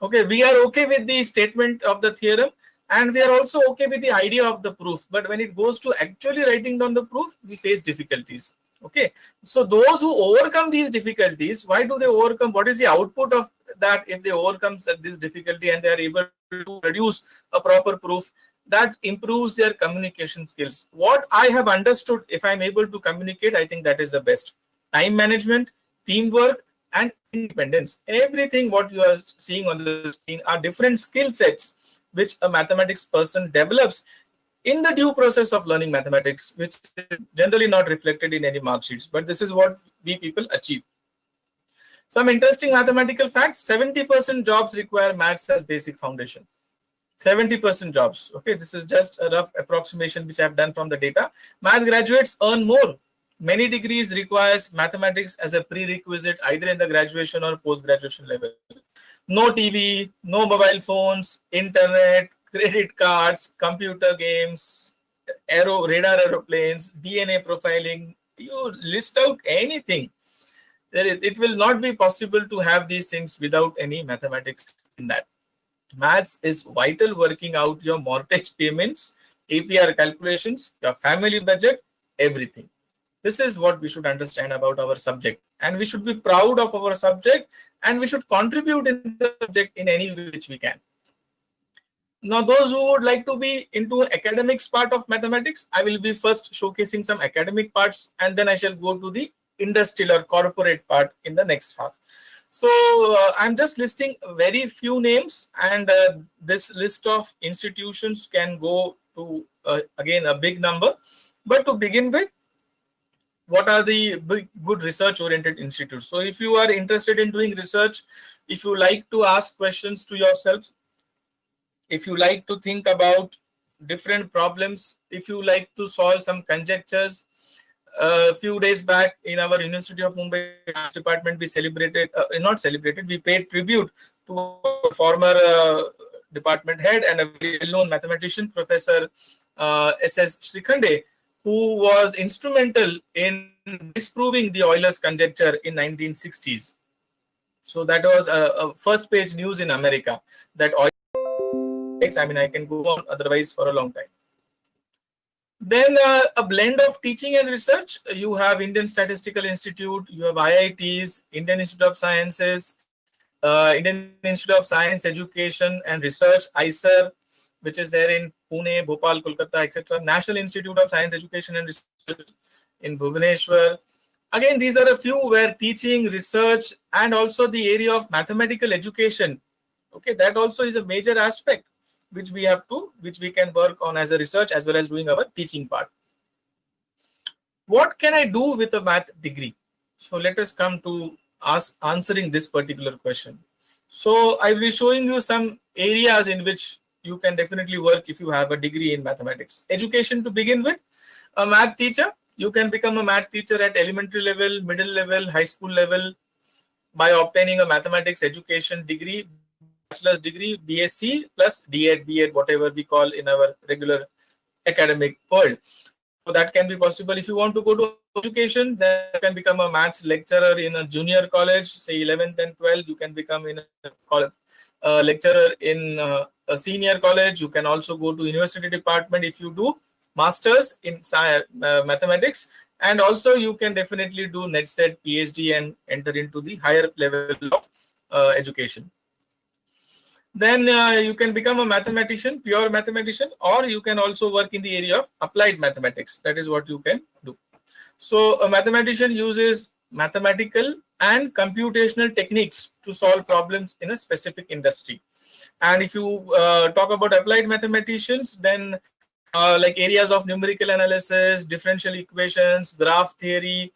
Okay, we are okay with the statement of the theorem, and we are also okay with the idea of the proof. But when it goes to actually writing down the proof, we face difficulties. Okay, so those who overcome these difficulties, why do they overcome? What is the output of that if they overcome this difficulty and they are able to produce a proper proof? That improves their communication skills. What I have understood, if I'm able to communicate, I think that is the best. Time management, teamwork, and independence. Everything what you are seeing on the screen are different skill sets which a mathematics person develops in the due process of learning mathematics, which is generally not reflected in any mark sheets, but this is what we people achieve. Some interesting mathematical facts: 70% jobs require maths as basic foundation. 70% jobs. Okay, this is just a rough approximation which I have done from the data. Math graduates earn more. Many degrees requires mathematics as a prerequisite either in the graduation or post-graduation level. No TV, no mobile phones, internet, credit cards, computer games, radar aeroplanes, DNA profiling. You list out anything. It will not be possible to have these things without any mathematics in that. Maths is vital, working out your mortgage payments, APR calculations, your family budget, everything. This is what we should understand about our subject, and we should be proud of our subject, and we should contribute in the subject in any way which we can. Now, those who would like to be into academics part of mathematics, I will be first showcasing some academic parts, and then I shall go to the industrial or corporate part in the next half. So I'm just listing very few names, and this list of institutions can go to again a big number. But to begin with, what are the big, good research oriented institutes? So if you are interested in doing research, if you like to ask questions to yourselves, if you like to think about different problems, if you like to solve some conjectures, a few days back in our University of Mumbai department, we celebrated, not celebrated, we paid tribute to a former department head and a very well-known mathematician, Professor S.S. Shri, who was instrumental in disproving the Euler's conjecture in 1960s. So that was a first page news in America, that Euler, I mean, I can go on otherwise for a long time. Then a blend of teaching and research. You have Indian Statistical Institute, you have IITs, Indian Institute of Sciences, Indian Institute of Science, Education and Research, ISER, which is there in Pune, Bhopal, Kolkata, etc. National Institute of Science, Education and Research in Bhubaneswar. Again, these are a few where teaching, research, and also the area of mathematical education. Okay, that also is a major aspect which we can work on as a research as well as doing our teaching part. What can I do with a math degree? So let us come to answering this particular question. So I will be showing you some areas in which you can definitely work if you have a degree in mathematics. Education to begin with, a math teacher. You can become a math teacher at elementary level, middle level, high school level by obtaining a mathematics education degree, bachelor's degree, BSc plus D.Ed, B.Ed, whatever we call in our regular academic world. So that can be possible. If you want to go to education, then you can become a maths lecturer in a junior college, say 11th and 12th. You can become in a lecturer in a senior college. You can also go to university department if you do masters in mathematics, and also you can definitely do NetSet, PhD, and enter into the higher level of education. Then you can become a mathematician, pure mathematician, or you can also work in the area of applied mathematics. That is what you can do. So a mathematician uses mathematical and computational techniques to solve problems in a specific industry. And if you talk about applied mathematicians, then like areas of numerical analysis, differential equations, graph theory,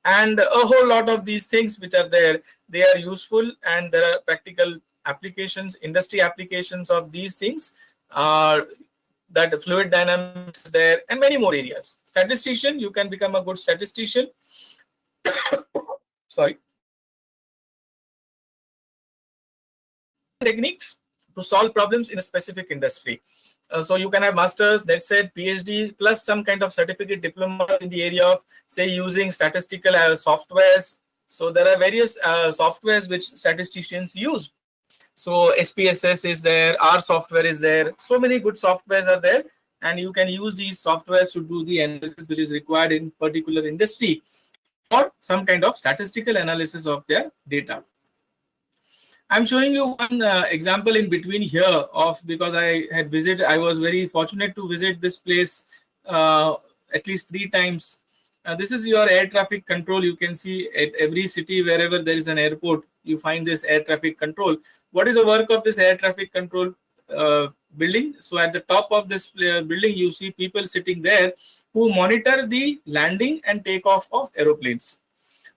and a whole lot of these things which are there, they are useful, and there are practical applications, industry applications of these things, that fluid dynamics is there, and many more areas. Statistician, you can become a good statistician. Sorry. Techniques to solve problems in a specific industry. So you can have masters, NetSet, PhD, plus some kind of certificate diploma in the area of, say, using statistical softwares. So there are various softwares which statisticians use. So SPSS is there, R software is there. So many good softwares are there, and you can use these softwares to do the analysis which is required in particular industry, or some kind of statistical analysis of their data. I'm showing you one example in between here of, because I was very fortunate to visit this place at least 3 times. This is your air traffic control. You can see at every city, wherever there is an airport, you find this air traffic control. What is the work of this air traffic control building? So at the top of this building, you see people sitting there who monitor the landing and takeoff of aeroplanes.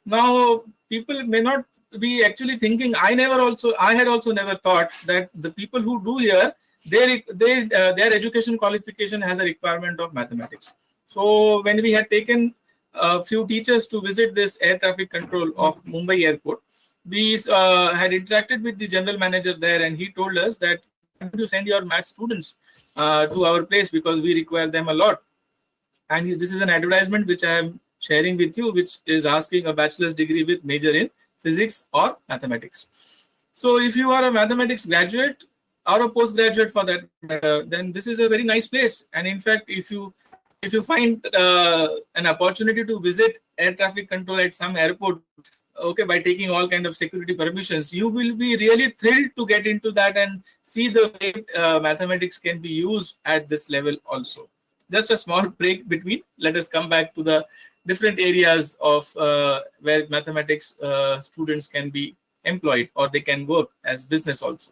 Now, people may not be actually thinking, I had also never thought that the people who do here, their education qualification has a requirement of mathematics. So when we had taken a few teachers to visit this air traffic control of Mumbai airport, we had interacted with the general manager there, and he told us that you send your math students to our place because we require them a lot. And this is an advertisement which I am sharing with you, which is asking a bachelor's degree with major in physics or mathematics. So if you are a mathematics graduate or a postgraduate for that matter, then this is a very nice place. And in fact, if you find an opportunity to visit air traffic control at some airport, okay, by taking all kind of security permissions, you will be really thrilled to get into that and see the way mathematics can be used at this level also. Just a small break between. Let us come back to the different areas of where mathematics students can be employed or they can work as business also.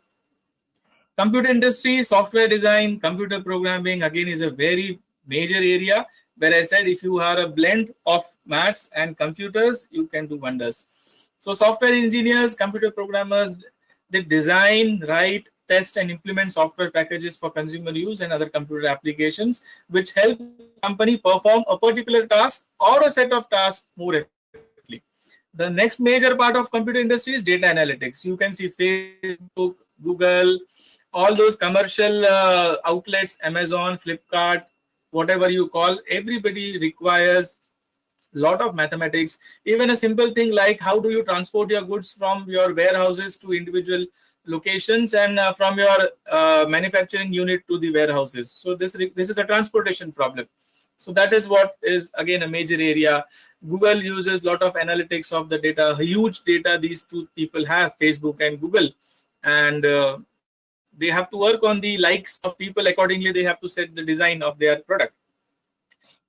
Computer industry, software design, computer programming again is a very major area where I said if you are a blend of maths and computers, you can do wonders. So software engineers, computer programmers, they design, write, test and implement software packages for consumer use and other computer applications which help the company perform a particular task or a set of tasks more effectively. The next major part of computer industry is data analytics. You can see Facebook, Google, all those commercial outlets, Amazon, Flipkart, whatever you call, everybody requires a lot of mathematics. Even a simple thing like how do you transport your goods from your warehouses to individual locations and from your manufacturing unit to the warehouses. So this is a transportation problem. So that is what is again a major area. Google uses a lot of analytics of the data, huge data these two people have, Facebook and Google, and they have to work on the likes of people. Accordingly, they have to set the design of their product.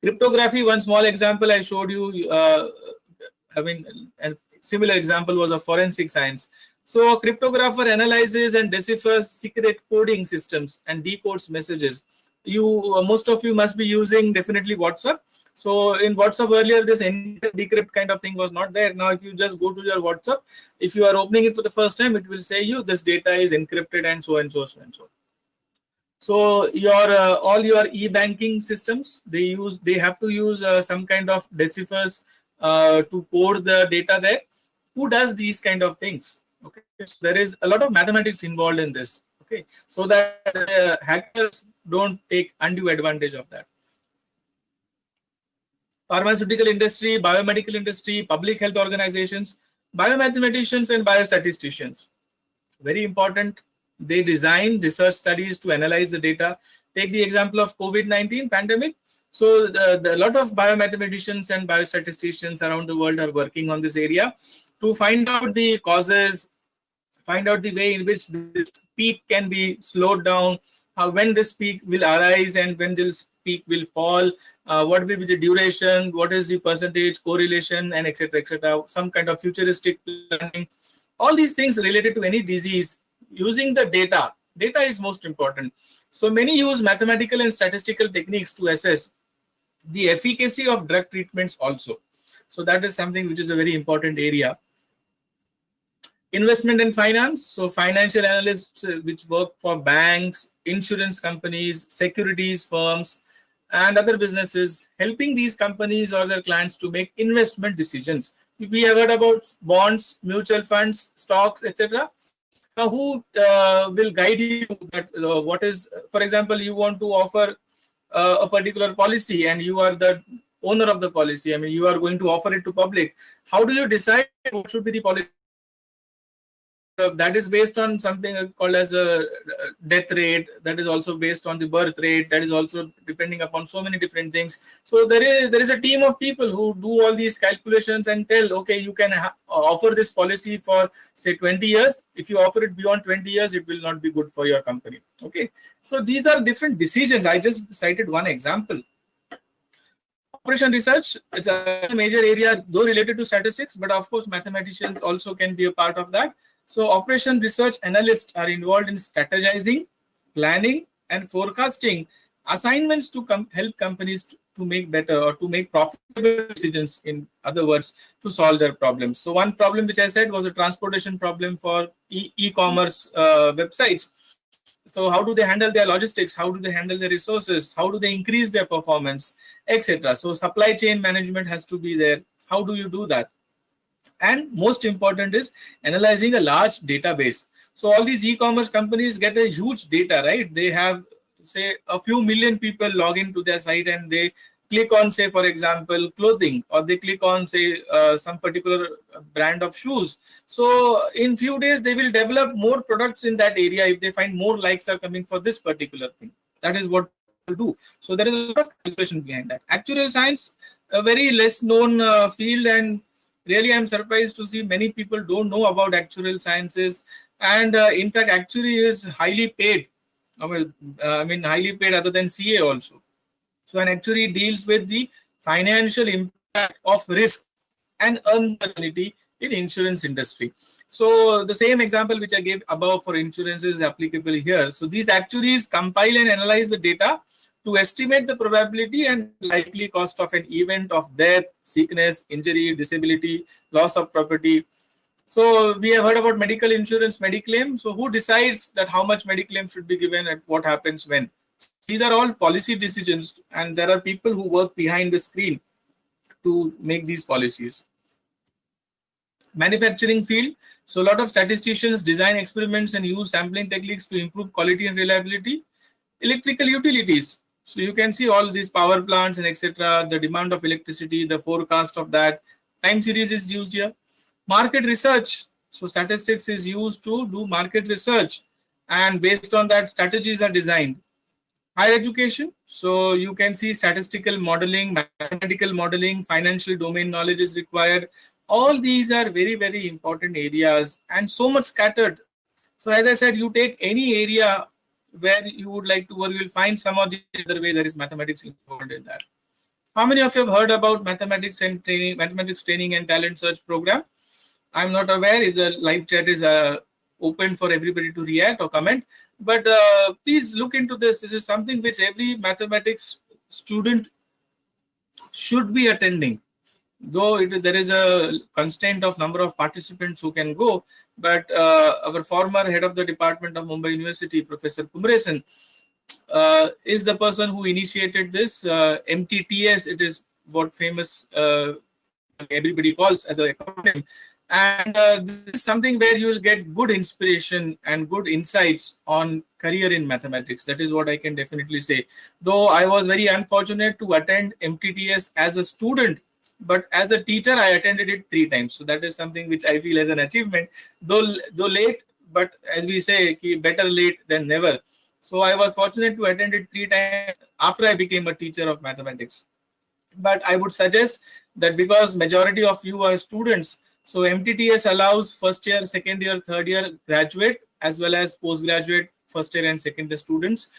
Cryptography, one small example I showed you. I mean, a similar example was of forensic science. So a cryptographer analyzes and deciphers secret coding systems and decodes messages. Most of you must be using definitely WhatsApp. So in WhatsApp earlier, this decrypt kind of thing was not there. Now, if you just go to your WhatsApp, if you are opening it for the first time, it will say you this data is encrypted and so and so and so. So your all your e-banking systems, they have to use some kind of deciphers to code the data there. Who does these kind of things? Okay, so there is a lot of mathematics involved in this. Okay, so that hackers don't take undue advantage of that. Pharmaceutical industry, biomedical industry, public health organizations, biomathematicians and biostatisticians. Very important. They design research studies to analyze the data. Take the example of COVID-19 pandemic. So a lot of biomathematicians and biostatisticians around the world are working on this area to find out the causes, find out the way in which this peak can be slowed down, when this peak will arise and when this peak will fall, what will be the duration, what is the percentage correlation, and etc. etc. Some kind of futuristic planning. All these things related to any disease using the data. Data is most important. So many use mathematical and statistical techniques to assess the efficacy of drug treatments also. So that is something which is a very important area. Investment and finance. So financial analysts which work for banks, insurance companies, securities firms, and other businesses, helping these companies or their clients to make investment decisions. We have heard about bonds, mutual funds, stocks, etc. Now, who will guide you that what is, for example, you want to offer a particular policy and you are the owner of the policy. I mean, you are going to offer it to public. How do you decide what should be the policy? That is based on something called as a death rate. That is also based on the birth rate. That is also depending upon so many different things. So there is a team of people who do all these calculations and tell, okay, you can offer this policy for say 20 years. If you offer it beyond 20 years, it will not be good for your company. Okay. So these are different decisions. I just cited one example. Operation research, it's a major area, though related to statistics, but of course, mathematicians also can be a part of that. So operation research analysts are involved in strategizing, planning, and forecasting assignments to help companies to make better or to make profitable decisions, in other words, to solve their problems. So one problem which I said was a transportation problem for e-commerce websites. So how do they handle their logistics? How do they handle their resources? How do they increase their performance, etc. So supply chain management has to be there. How do you do that? And most important is analyzing a large database. So all these e-commerce companies get a huge data, right? They have, say, a few million people log into their site and they click on, say, for example, clothing, or they click on, say, some particular brand of shoes. So in few days, they will develop more products in that area if they find more likes are coming for this particular thing. That is what to do. So there is a lot of calculation behind that. Actuarial science, a very less known field, and Really, I'm surprised to see many people don't know about actuarial sciences, and in fact, actuary is highly paid. Highly paid other than CA also. So an actuary deals with the financial impact of risk and uncertainty in insurance industry. So the same example which I gave above for insurance is applicable here. So these actuaries compile and analyze the data to estimate the probability and likely cost of an event of death, sickness, injury, disability, loss of property. So we have heard about medical insurance, Mediclaim. So who decides that how much Mediclaim should be given and what happens when? These are all policy decisions, and there are people who work behind the screen to make these policies. Manufacturing field. So a lot of statisticians design experiments and use sampling techniques to improve quality and reliability. Electrical utilities. So you can see all these power plants and etc. The demand of electricity, the forecast of that. Time series is used here. Market research. So statistics is used to do market research, and based on that, strategies are designed. Higher education. So you can see statistical modeling, mathematical modeling, financial domain knowledge is required. All these are very, very important areas and so much scattered. So as I said, you take any area where you would like to work, you will find some of the other way there is mathematics involved in that. How many of you have heard about mathematics training and talent search program? I'm not aware if the live chat is open for everybody to react or comment, but please look into this. This is something which every mathematics student should be attending. Though there is a constraint of number of participants who can go, but our former head of the department of Mumbai University, Professor Kumresan, is the person who initiated this MTTS. It is what famous everybody calls as an acronym. And this is something where you will get good inspiration and good insights on career in mathematics. That is what I can definitely say. Though I was very unfortunate to attend MTTS as a student, but as a teacher, I attended it 3 times. So that is something which I feel as an achievement, though late, but as we say, better late than never. So I was fortunate to attend it 3 times after I became a teacher of mathematics. But I would suggest that because majority of you are students, so MTTS allows first year, second year, third year graduate as well as postgraduate first year and second year students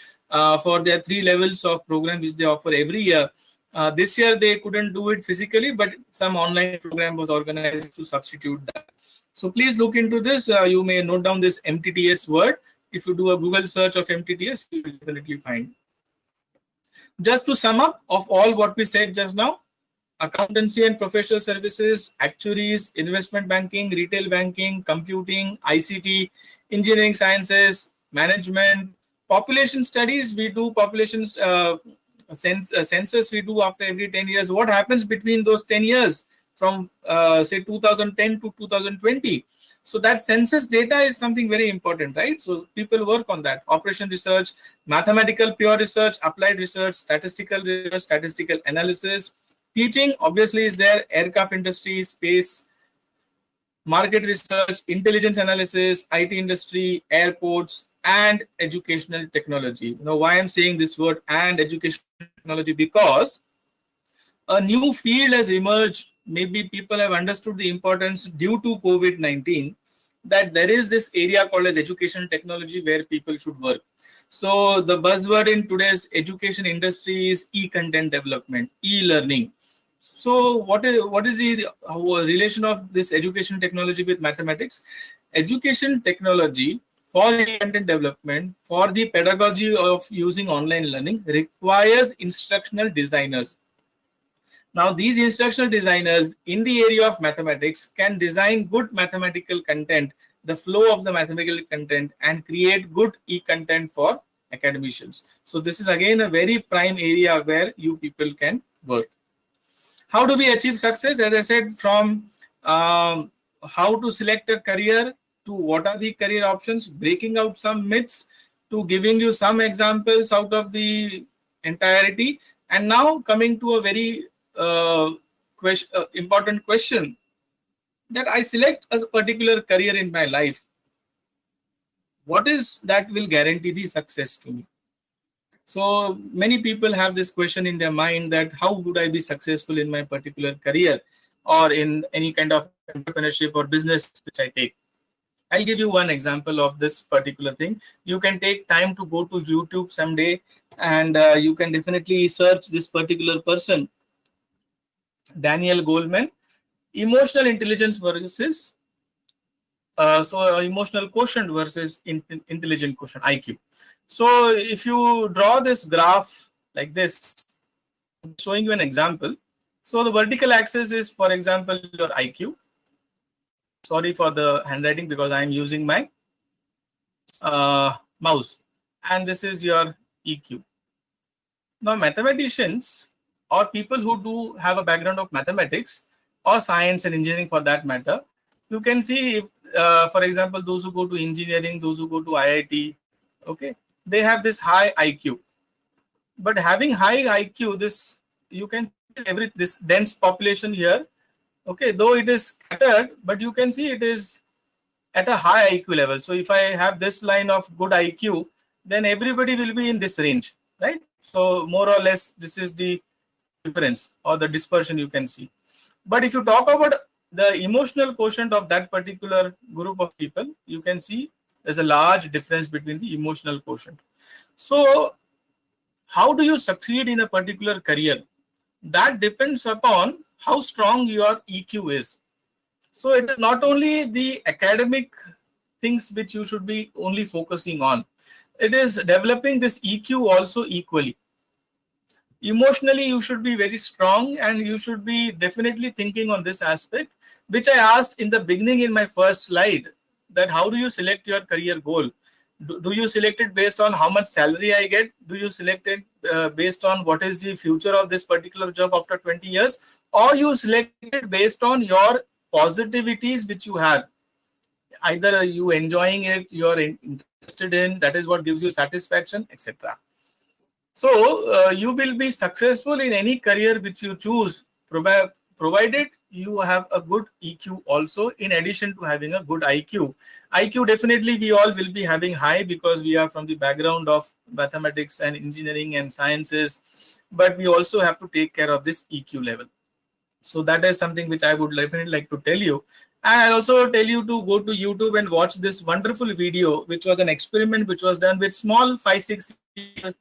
for their 3 levels of program which they offer every year. This year they couldn't do it physically, but some online program was organized to substitute that. So please look into this. You may note down this MTTS word. If you do a Google search of MTTS, you will definitely find. Just to sum up of all what we said just now, accountancy and professional services, actuaries, investment banking, retail banking, computing, ICT, engineering sciences, management, population studies. We do population census we do after every 10 years. What happens between those 10 years from say 2010 to 2020? So that census data is something very important, right? So people work on that. Operation research, mathematical pure research, applied research, statistical research, statistical analysis. Teaching obviously is there, aircraft industry, space, market research, intelligence analysis, IT industry, airports, and educational technology. Now, why I'm saying this word and educational technology? Because a new field has emerged. Maybe people have understood the importance due to COVID-19 that there is this area called as educational technology where people should work. So the buzzword in today's education industry is e-content development, e-learning. So what is the relation of this education technology with mathematics? Education technology for content development, for the pedagogy of using online learning requires instructional designers. Now, these instructional designers in the area of mathematics can design good mathematical content, the flow of the mathematical content, and create good e-content for academicians. So this is again a very prime area where you people can work. How do we achieve success? As I said, from how to select a career to what are the career options, breaking out some myths, to giving you some examples out of the entirety, and now coming to a very important question, that I select a particular career in my life. What is that will guarantee the success to me? So many people have this question in their mind that how would I be successful in my particular career? or in any kind of entrepreneurship or business which I take. I'll give you one example of this particular thing. You can take time to go to YouTube someday, and you can definitely search this particular person, Daniel Goleman, emotional intelligence versus emotional quotient versus intelligent quotient, IQ. So if you draw this graph like this, I'm showing you an example. So the vertical axis is, for example, your IQ. Sorry for the handwriting because I'm using my mouse. And this is your EQ. Now, mathematicians or people who do have a background of mathematics or science and engineering for that matter, you can see, for example, those who go to engineering, those who go to IIT, okay, they have this high IQ. But having high IQ, this you can this dense population here, okay, though it is scattered, but you can see it is at a high IQ level. So if I have this line of good IQ, then everybody will be in this range, right? So more or less, this is the difference or the dispersion you can see. But if you talk about the emotional quotient of that particular group of people, you can see there's a large difference between the emotional quotient. So how do you succeed in a particular career? That depends upon how strong your EQ is. So it is not only the academic things which you should be only focusing on. It is developing this EQ also equally. Emotionally, you should be very strong, and you should be definitely thinking on this aspect, which I asked in the beginning in my first slide, that how do you select your career goal? Do you select it based on how much salary I get? Do you select it based on what is the future of this particular job after 20 years? Or you select it based on your positivities which you have? Either you enjoying it, you're interested in, that is what gives you satisfaction, etc. So you will be successful in any career which you choose, provided you have a good EQ also, in addition to having a good IQ. IQ definitely we all will be having high because we are from the background of mathematics and engineering and sciences, but we also have to take care of this EQ level. So that is something which I would definitely like to tell you. And I also tell you to go to YouTube and watch this wonderful video, which was an experiment which was done with small 5-6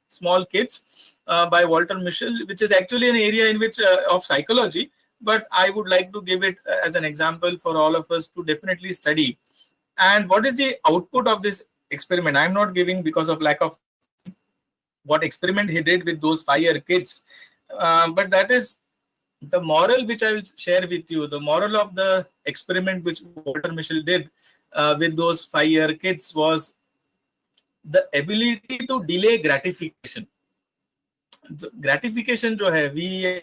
small kids by Walter Mischel, which is actually an area in which of psychology, but I would like to give it as an example for all of us to definitely study. And what is the output of this experiment? I'm not giving because of lack of what experiment he did with those 5-year kids, but that is the moral which I will share with you. The moral of the experiment which Walter Mischel did with those 5-year kids was the ability to delay gratification. Gratification jo hai, we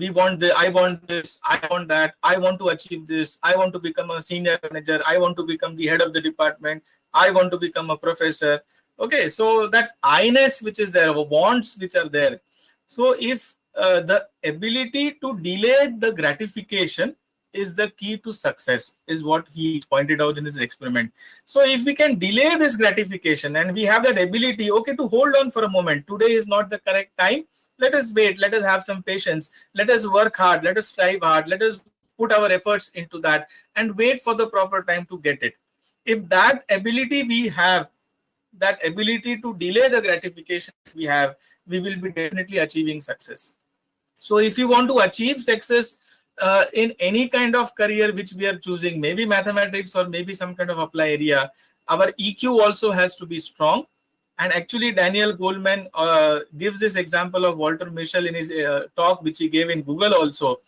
want I want this, I want that, I want to achieve this, I want to become a senior manager, I want to become the head of the department, I want to become a professor. Okay, so that I-ness which is there, wants which are there. So if the ability to delay the gratification is the key to success, is what he pointed out in his experiment. So if we can delay this gratification and we have that ability, okay, to hold on for a moment, today is not the correct time, let us wait, let us have some patience, let us work hard, let us strive hard, let us put our efforts into that and wait for the proper time to get it. If that ability we have, that ability to delay the gratification we have, we will be definitely achieving success. So if you want to achieve success in any kind of career which we are choosing, maybe mathematics or maybe some kind of apply area, our EQ also has to be strong. And actually Daniel Goleman gives this example of Walter Mischel in his talk which he gave in Google also.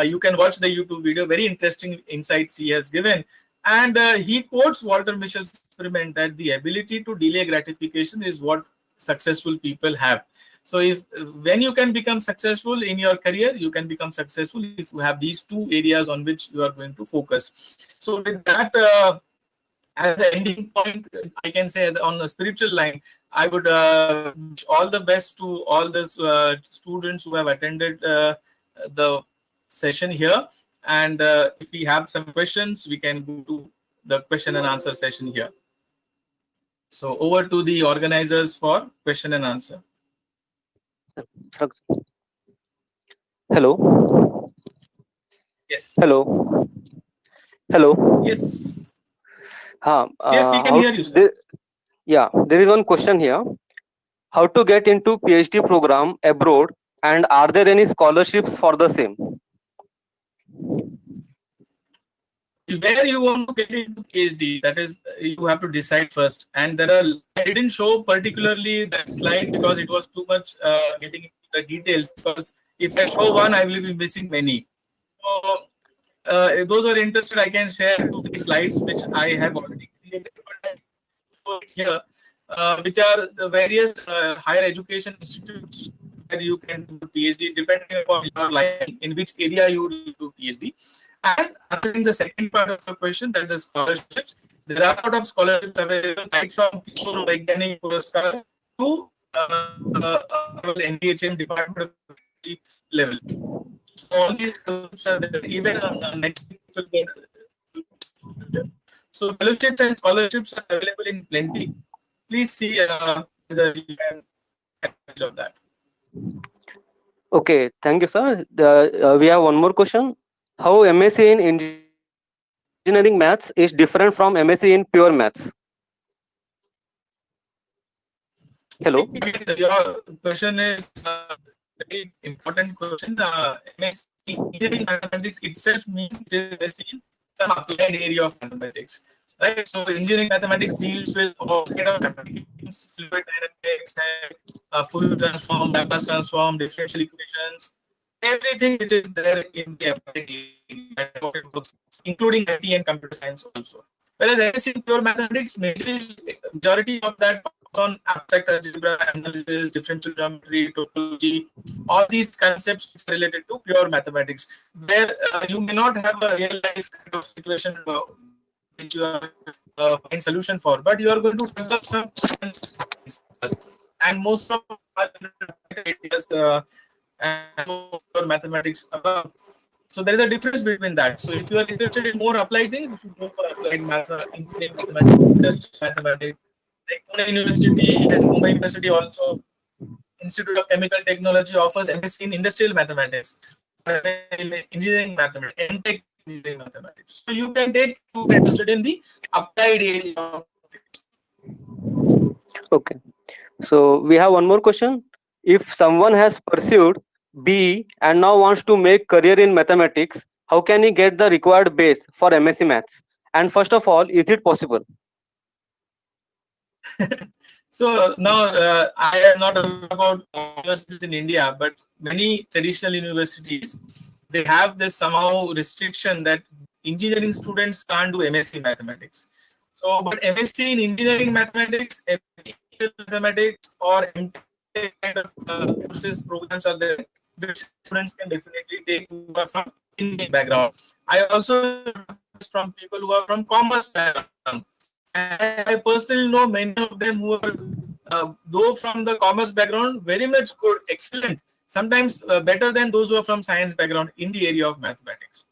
You can watch the YouTube video, very interesting insights he has given. And he quotes Walter Mischel's experiment that the ability to delay gratification is what successful people have. So if when you can become successful in your career, you can become successful if you have these two areas on which you are going to focus. So with that as an ending point, I can say on a spiritual line, I would wish all the best to all the students who have attended the session here. And if we have some questions, we can go to the question and answer session here. So over to the organizers for question and answer. Hello. Yes. Hello. Hello. Yes. Huh, Yes, we can how, hear you, sir. yeah, there is one question here. How to get into PhD program abroad, and are there any scholarships for the same? Where you want to get into PhD, that is, you have to decide first. And there are, I didn't show particularly that slide because it was too much getting into the details. Because if I show one, I will be missing many. So, if those are interested, I can share 2-3 slides which I have already created. But I show it here, which are the various higher education institutes where you can do PhD depending upon your line, in which area you will do PhD. And answering the second part of the question, that is scholarships. There are a lot of scholarships available, right from Kishore Vaigyanik Puraskar to NDHM Department of Technology level. So all these scholarships are there. Even on next week, you will get. So fellowships and scholarships are available in plenty. Please see whether you can get advantage of that. Okay, thank you, sir. We have one more question. How MSc in engineering maths is different from MSc in pure maths? Hello. Your question is a very important question. MSc engineering mathematics itself means it is in some applied area of mathematics, right? So engineering mathematics deals with all kind of mathematics, fluid dynamics, and Fourier transform, Laplace transform, differential equations, everything which is there in the applied area, including IT and computer science also. Whereas MSc in pure mathematics, majority of that on abstract algebra, analysis, differential geometry, topology, all these concepts which are related to pure mathematics, where you may not have a real life kind of situation which you are find solution for, but you are going to develop some and most of our ideas and pure mathematics above. So there is a difference between that. So if you are interested in more applied things, you should go for applied math, engineering mathematics, industrial mathematics. Like Pune University and Mumbai University also, Institute of Chemical Technology offers MSc in Industrial Mathematics, Engineering Mathematics, MTech Engineering Mathematics. So you can take to get interested in the applied area of it. Okay. So we have one more question. If someone has pursued BE and now wants to make career in mathematics, how can he get the required base for MSc Maths? And first of all, is it possible? So now I am not aware about universities in India, but many traditional universities, they have this somehow restriction that engineering students can't do MSc mathematics. So, but MSc in engineering mathematics, mathematics, or MTech kind of courses programs are there, which students can definitely take who are from Indian background. I also from people who are from commerce background. I personally know many of them who are, though from the commerce background, very much good, excellent, sometimes better than those who are from science background in the area of mathematics.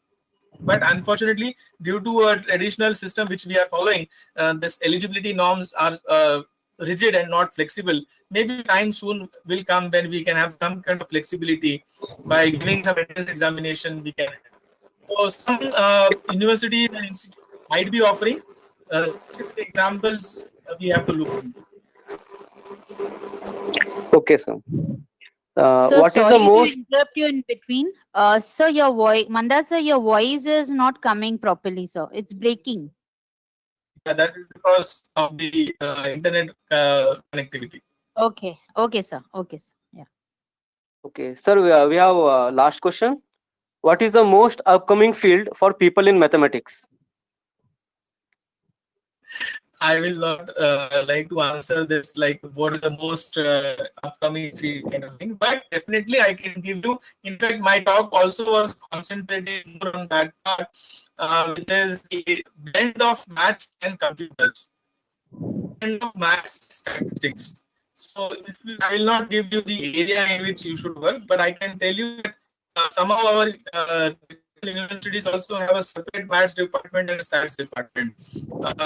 But unfortunately, due to a traditional system which we are following, this eligibility norms are rigid and not flexible. Maybe time soon will come when we can have some kind of flexibility by giving some entrance examination. We can. So some universities and institutes might be offering specific examples. We have to look into. Okay, sir. So What is the sorry most? to interrupt you in between. Sir, your voice, Mandar sir, your voice is not coming properly, sir. It's breaking. Yeah, that is because of the internet connectivity. Okay. Okay, sir. Okay, sir. Yeah. Okay, sir. We have last question. What is the most upcoming field for people in mathematics? I will not like to answer this like what is the most upcoming field kind of thing, but definitely I can give you. In fact, my talk also was concentrated more on that part, which is the blend of maths and computers, blend of maths and statistics. So I will not give you the area in which you should work, but I can tell you that some of our universities also have a separate maths department and a stats department.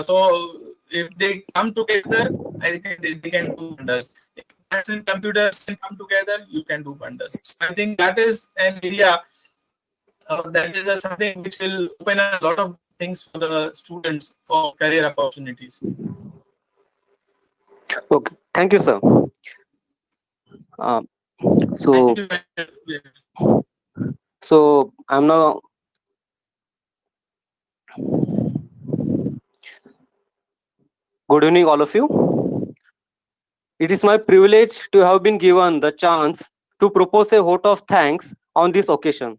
So if they come together, they can do wonders. If maths and computers can come together, you can do wonders. So I think that is an area that is something which will open a lot of things for the students for career opportunities. Okay, thank you, sir. So, Thank you. so I'm now. Good evening, all of you. It is my privilege to have been given the chance to propose a vote of thanks on this occasion.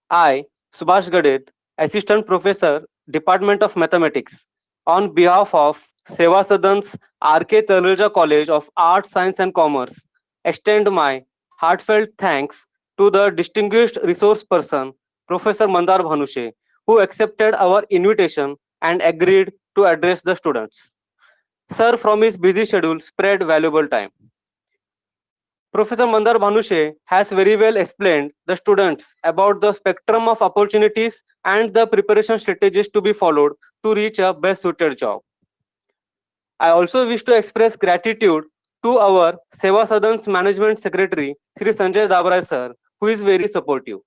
I, Subhash Gaded, Assistant Professor, Department of Mathematics, on behalf of Seva Sadan's R.K.Talreja College of Arts, Science and Commerce, extend my heartfelt thanks to the distinguished resource person, Professor Mandar Bhanushe, who accepted our invitation and agreed to address the students. Sir, from his busy schedule, spared valuable time. Professor Mandar Bhanushe has very well explained the students about the spectrum of opportunities and the preparation strategies to be followed to reach a best suited job. I also wish to express gratitude to our Seva Sadan's Management Secretary, Shri Sanjay Dabrai sir, who is very supportive.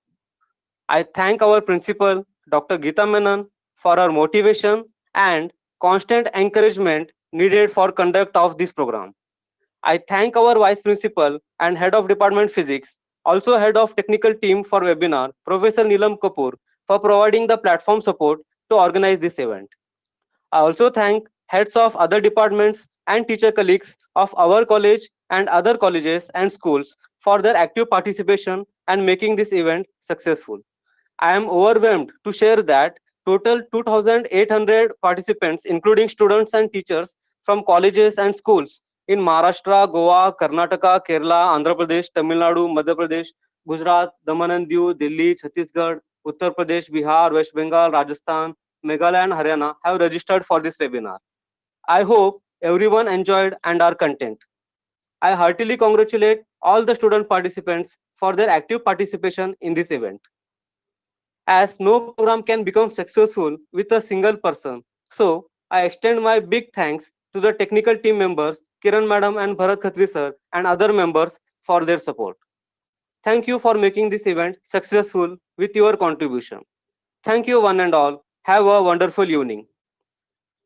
I thank our principal, Dr. Geetha Menon, for her motivation and constant encouragement needed for conduct of this program. I thank our Vice Principal and Head of Department Physics, also Head of Technical Team for Webinar, Professor Neelam Kapoor, for providing the platform support to organize this event. I also thank heads of other departments and teacher colleagues of our college and other colleges and schools for their active participation and making this event successful. I am overwhelmed to share that total 2,800 participants, including students and teachers from colleges and schools in Maharashtra, Goa, Karnataka, Kerala, Andhra Pradesh, Tamil Nadu, Madhya Pradesh, Gujarat, Daman and Diu, Delhi, Chhattisgarh, Uttar Pradesh, Bihar, West Bengal, Rajasthan, Meghalaya and Haryana have registered for this webinar. I hope everyone enjoyed and are content. I heartily congratulate all the student participants for their active participation in this event. As no program can become successful with a single person, so I extend my big thanks to the technical team members, Kiran Madam and Bharat Khatri sir, and other members for their support. Thank you for making this event successful with your contribution. Thank you one and all. Have a wonderful evening.